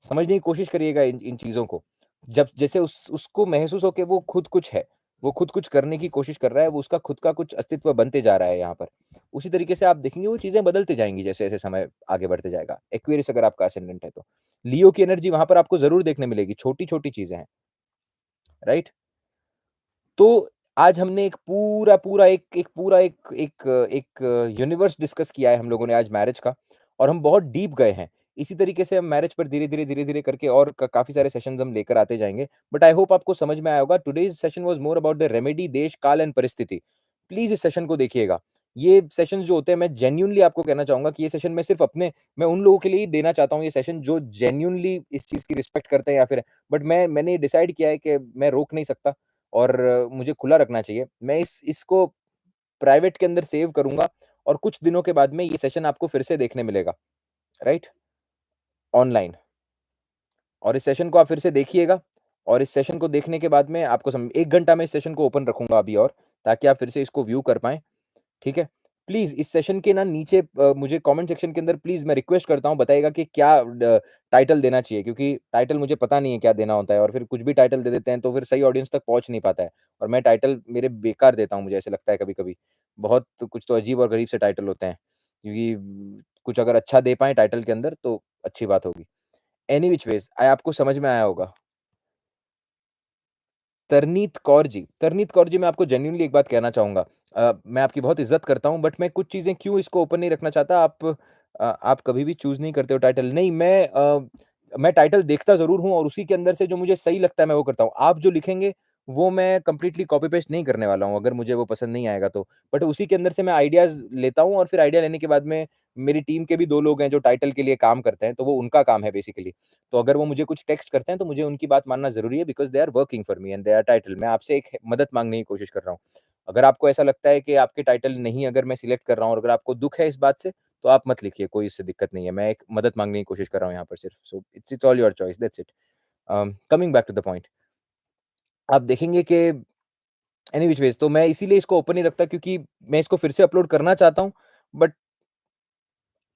समझने की कोशिश करिएगा इन इन चीज़ों को। जब जैसे उसको महसूस हो कि वो खुद कुछ है, वो खुद कुछ करने की कोशिश कर रहा है, वो उसका खुद का कुछ अस्तित्व बनते जा रहा है यहाँ पर। उसी तरीके से आप देखेंगे वो चीज़ें बदलते जाएँगी जैसे-जैसे समय आगे बढ़ते जाएगा। एक्वेरियस अगर आपका असेंडेंट है तो। लियो की एनर्जी वहाँ पर आपको ज़रूर देखने मिलेगी, छोटी-छोटी चीज़ें हैं, राइट? तो आज हमने एक पूरा पूरा एक एक पूरा एक एक एक यूनिवर्स डिस्कस किया है हम लोगों ने आज मैरिज का और हम बहुत डीप गए हैं। इसी तरीके से हम मैरिज पर धीरे-धीरे, धीरे-धीरे करके और क काफ़ी सारे सेशंस हम लेकर आते जाएँगे। बट आई होप आपको समझ में आया होगा। Today's session was more about the remedy, देश, काल एंड परिस्थिति। प्लीज़ इस सेशन को देखिएगा। ये सेशंस जो होते हैं, मैं जेन्युइनली आपको कहना चाहूँगा कि ये सेशन मैं उन लोगों के लिए ही देना चाहता हूँ ये सेशन जो जेन्युइनली इस चीज़ की रिस्पेक्ट करते हैं, या फिर बट मैंने ये डिसाइड किया है कि मैं रोक नहीं सकता और मुझे खुला रखना चाहिए। मैं इसको प्राइवेट के अंदर सेव करूँगा और कुछ दिनों के बाद में ये सेशन आपको फिर से देखने मिलेगा, राइट? ऑनलाइन। और इस सेशन को आप फिर से देखिएगा और इस सेशन को देखने के बाद में आपको 1 घंटा मैं इस सेशन को ओपन रखूँगा अभी और, ताकि आप फिर से इसको व्यू कर पाएँ। ठीक है? प्लीज़ इस सेशन के ना नीचे मुझे कमेंट सेक्शन के अंदर प्लीज़ मैं रिक्वेस्ट करता हूँ, बताइएगा कि क्या टाइटल देना चाहिए, क्योंकि टाइटल मुझे पता नहीं है क्या देना होता है, और फिर कुछ भी टाइटल दे देते हैं तो फिर सही ऑडियंस तक पहुँच नहीं पाता है, और मैं टाइटल मेरे बेकार देता हूँ, मुझे ऐसा लगता है कभी-कभी। बहुत कुछ तो अजीब और गरीब से टाइटल होते हैं, क्योंकि कुछ अगर अच्छा दे पाएँ टाइटल के अंदर तो अच्छी बात होगी। एनी व्हिच वेज़ आपको समझ में आया होगा। तरनीत कौर जी, मैं आपको जेन्युइनली एक बात कहना चाहूँगा। मैं आपकी बहुत इज़्ज़त करता हूँ, बट मैं कुछ चीज़ें क्यों इसको ओपन नहीं रखना चाहता, आप कभी भी चूज़ नहीं करते हो टाइटल। नहीं, मैं टाइटल देखता ज़रूर हूँ और उसी के अंदर से जो मुझे सही लगता है मैं वो करता हूँ। आप जो लिखेंगे वो मैं कंप्लीटली कॉपी पेस्ट नहीं करने वाला हूँ, अगर मुझे वो पसंद नहीं आएगा तो। बट उसी के अंदर से मैं आइडियाज़ लेता हूँ और फिर आइडिया लेने के बाद में मेरी टीम के भी 2 लोग हैं जो टाइटल के लिए काम करते हैं, तो वो उनका काम है बेसिकली। तो अगर वो मुझे कुछ टेक्स्ट करते हैं, तो मुझे उनकी बात मानना ज़रूरी है, because they are working for me and they are title. मैं आपसे एक मदद माँगने की कोशिश कर रहा हूँ। अगर आपको ऐसा लगता है कि आपके टाइटल नहीं अगर मैं सिलेक्ट कर रहा हूँ और अगर आपको दुःख है इस बात से, तो आप मत लिखिए, कोई इससे दिक्कत नहीं है। मैं एक मदद माँगने की कोशिश कर रहा हूँ यहाँ पर सिर्फ। So it's all your choice, that's it. Coming back to the point, आप देखेंगे कि एनी व्हिच वेज़ तो मैं इसीलिए इसको ओपन नहीं रखता, क्योंकि मैं इसको फिर से अपलोड करना चाहता हूँ, बट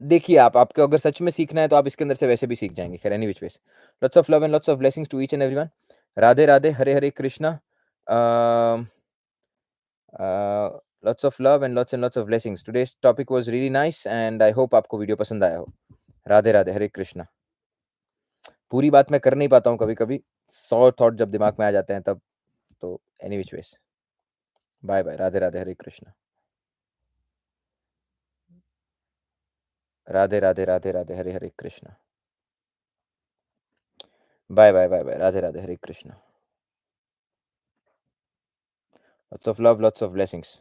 देखिए आपको अगर सच में सीखना है तो आप इसके अंदर से वैसे भी सीख जाएँगे। खैर any which ways, lots of love and lots of blessings to each and everyone. Radhe, Radhe, Hare, Hare Krishna. Uh, lots of love and lots of blessings. Today's topic was really nice and I hope आपको वीडियो पसंद आया हो। राधे, राधे, हरे कृष्णा। पूरी बात मैं कर नहीं पाता हूँ कभी-कभी, 100 थॉट जब दिमाग में आ जाते हैं तब। तो any which ways, bye, bye. Radhe, Radhe, Hare Krishna. Radhe, Radhe, Radhe, Radhe, Hare, Hare Krishna. Bye, bye, bye, bye. Radhe, Radhe, Hare Krishna. Lots of love, lots of blessings.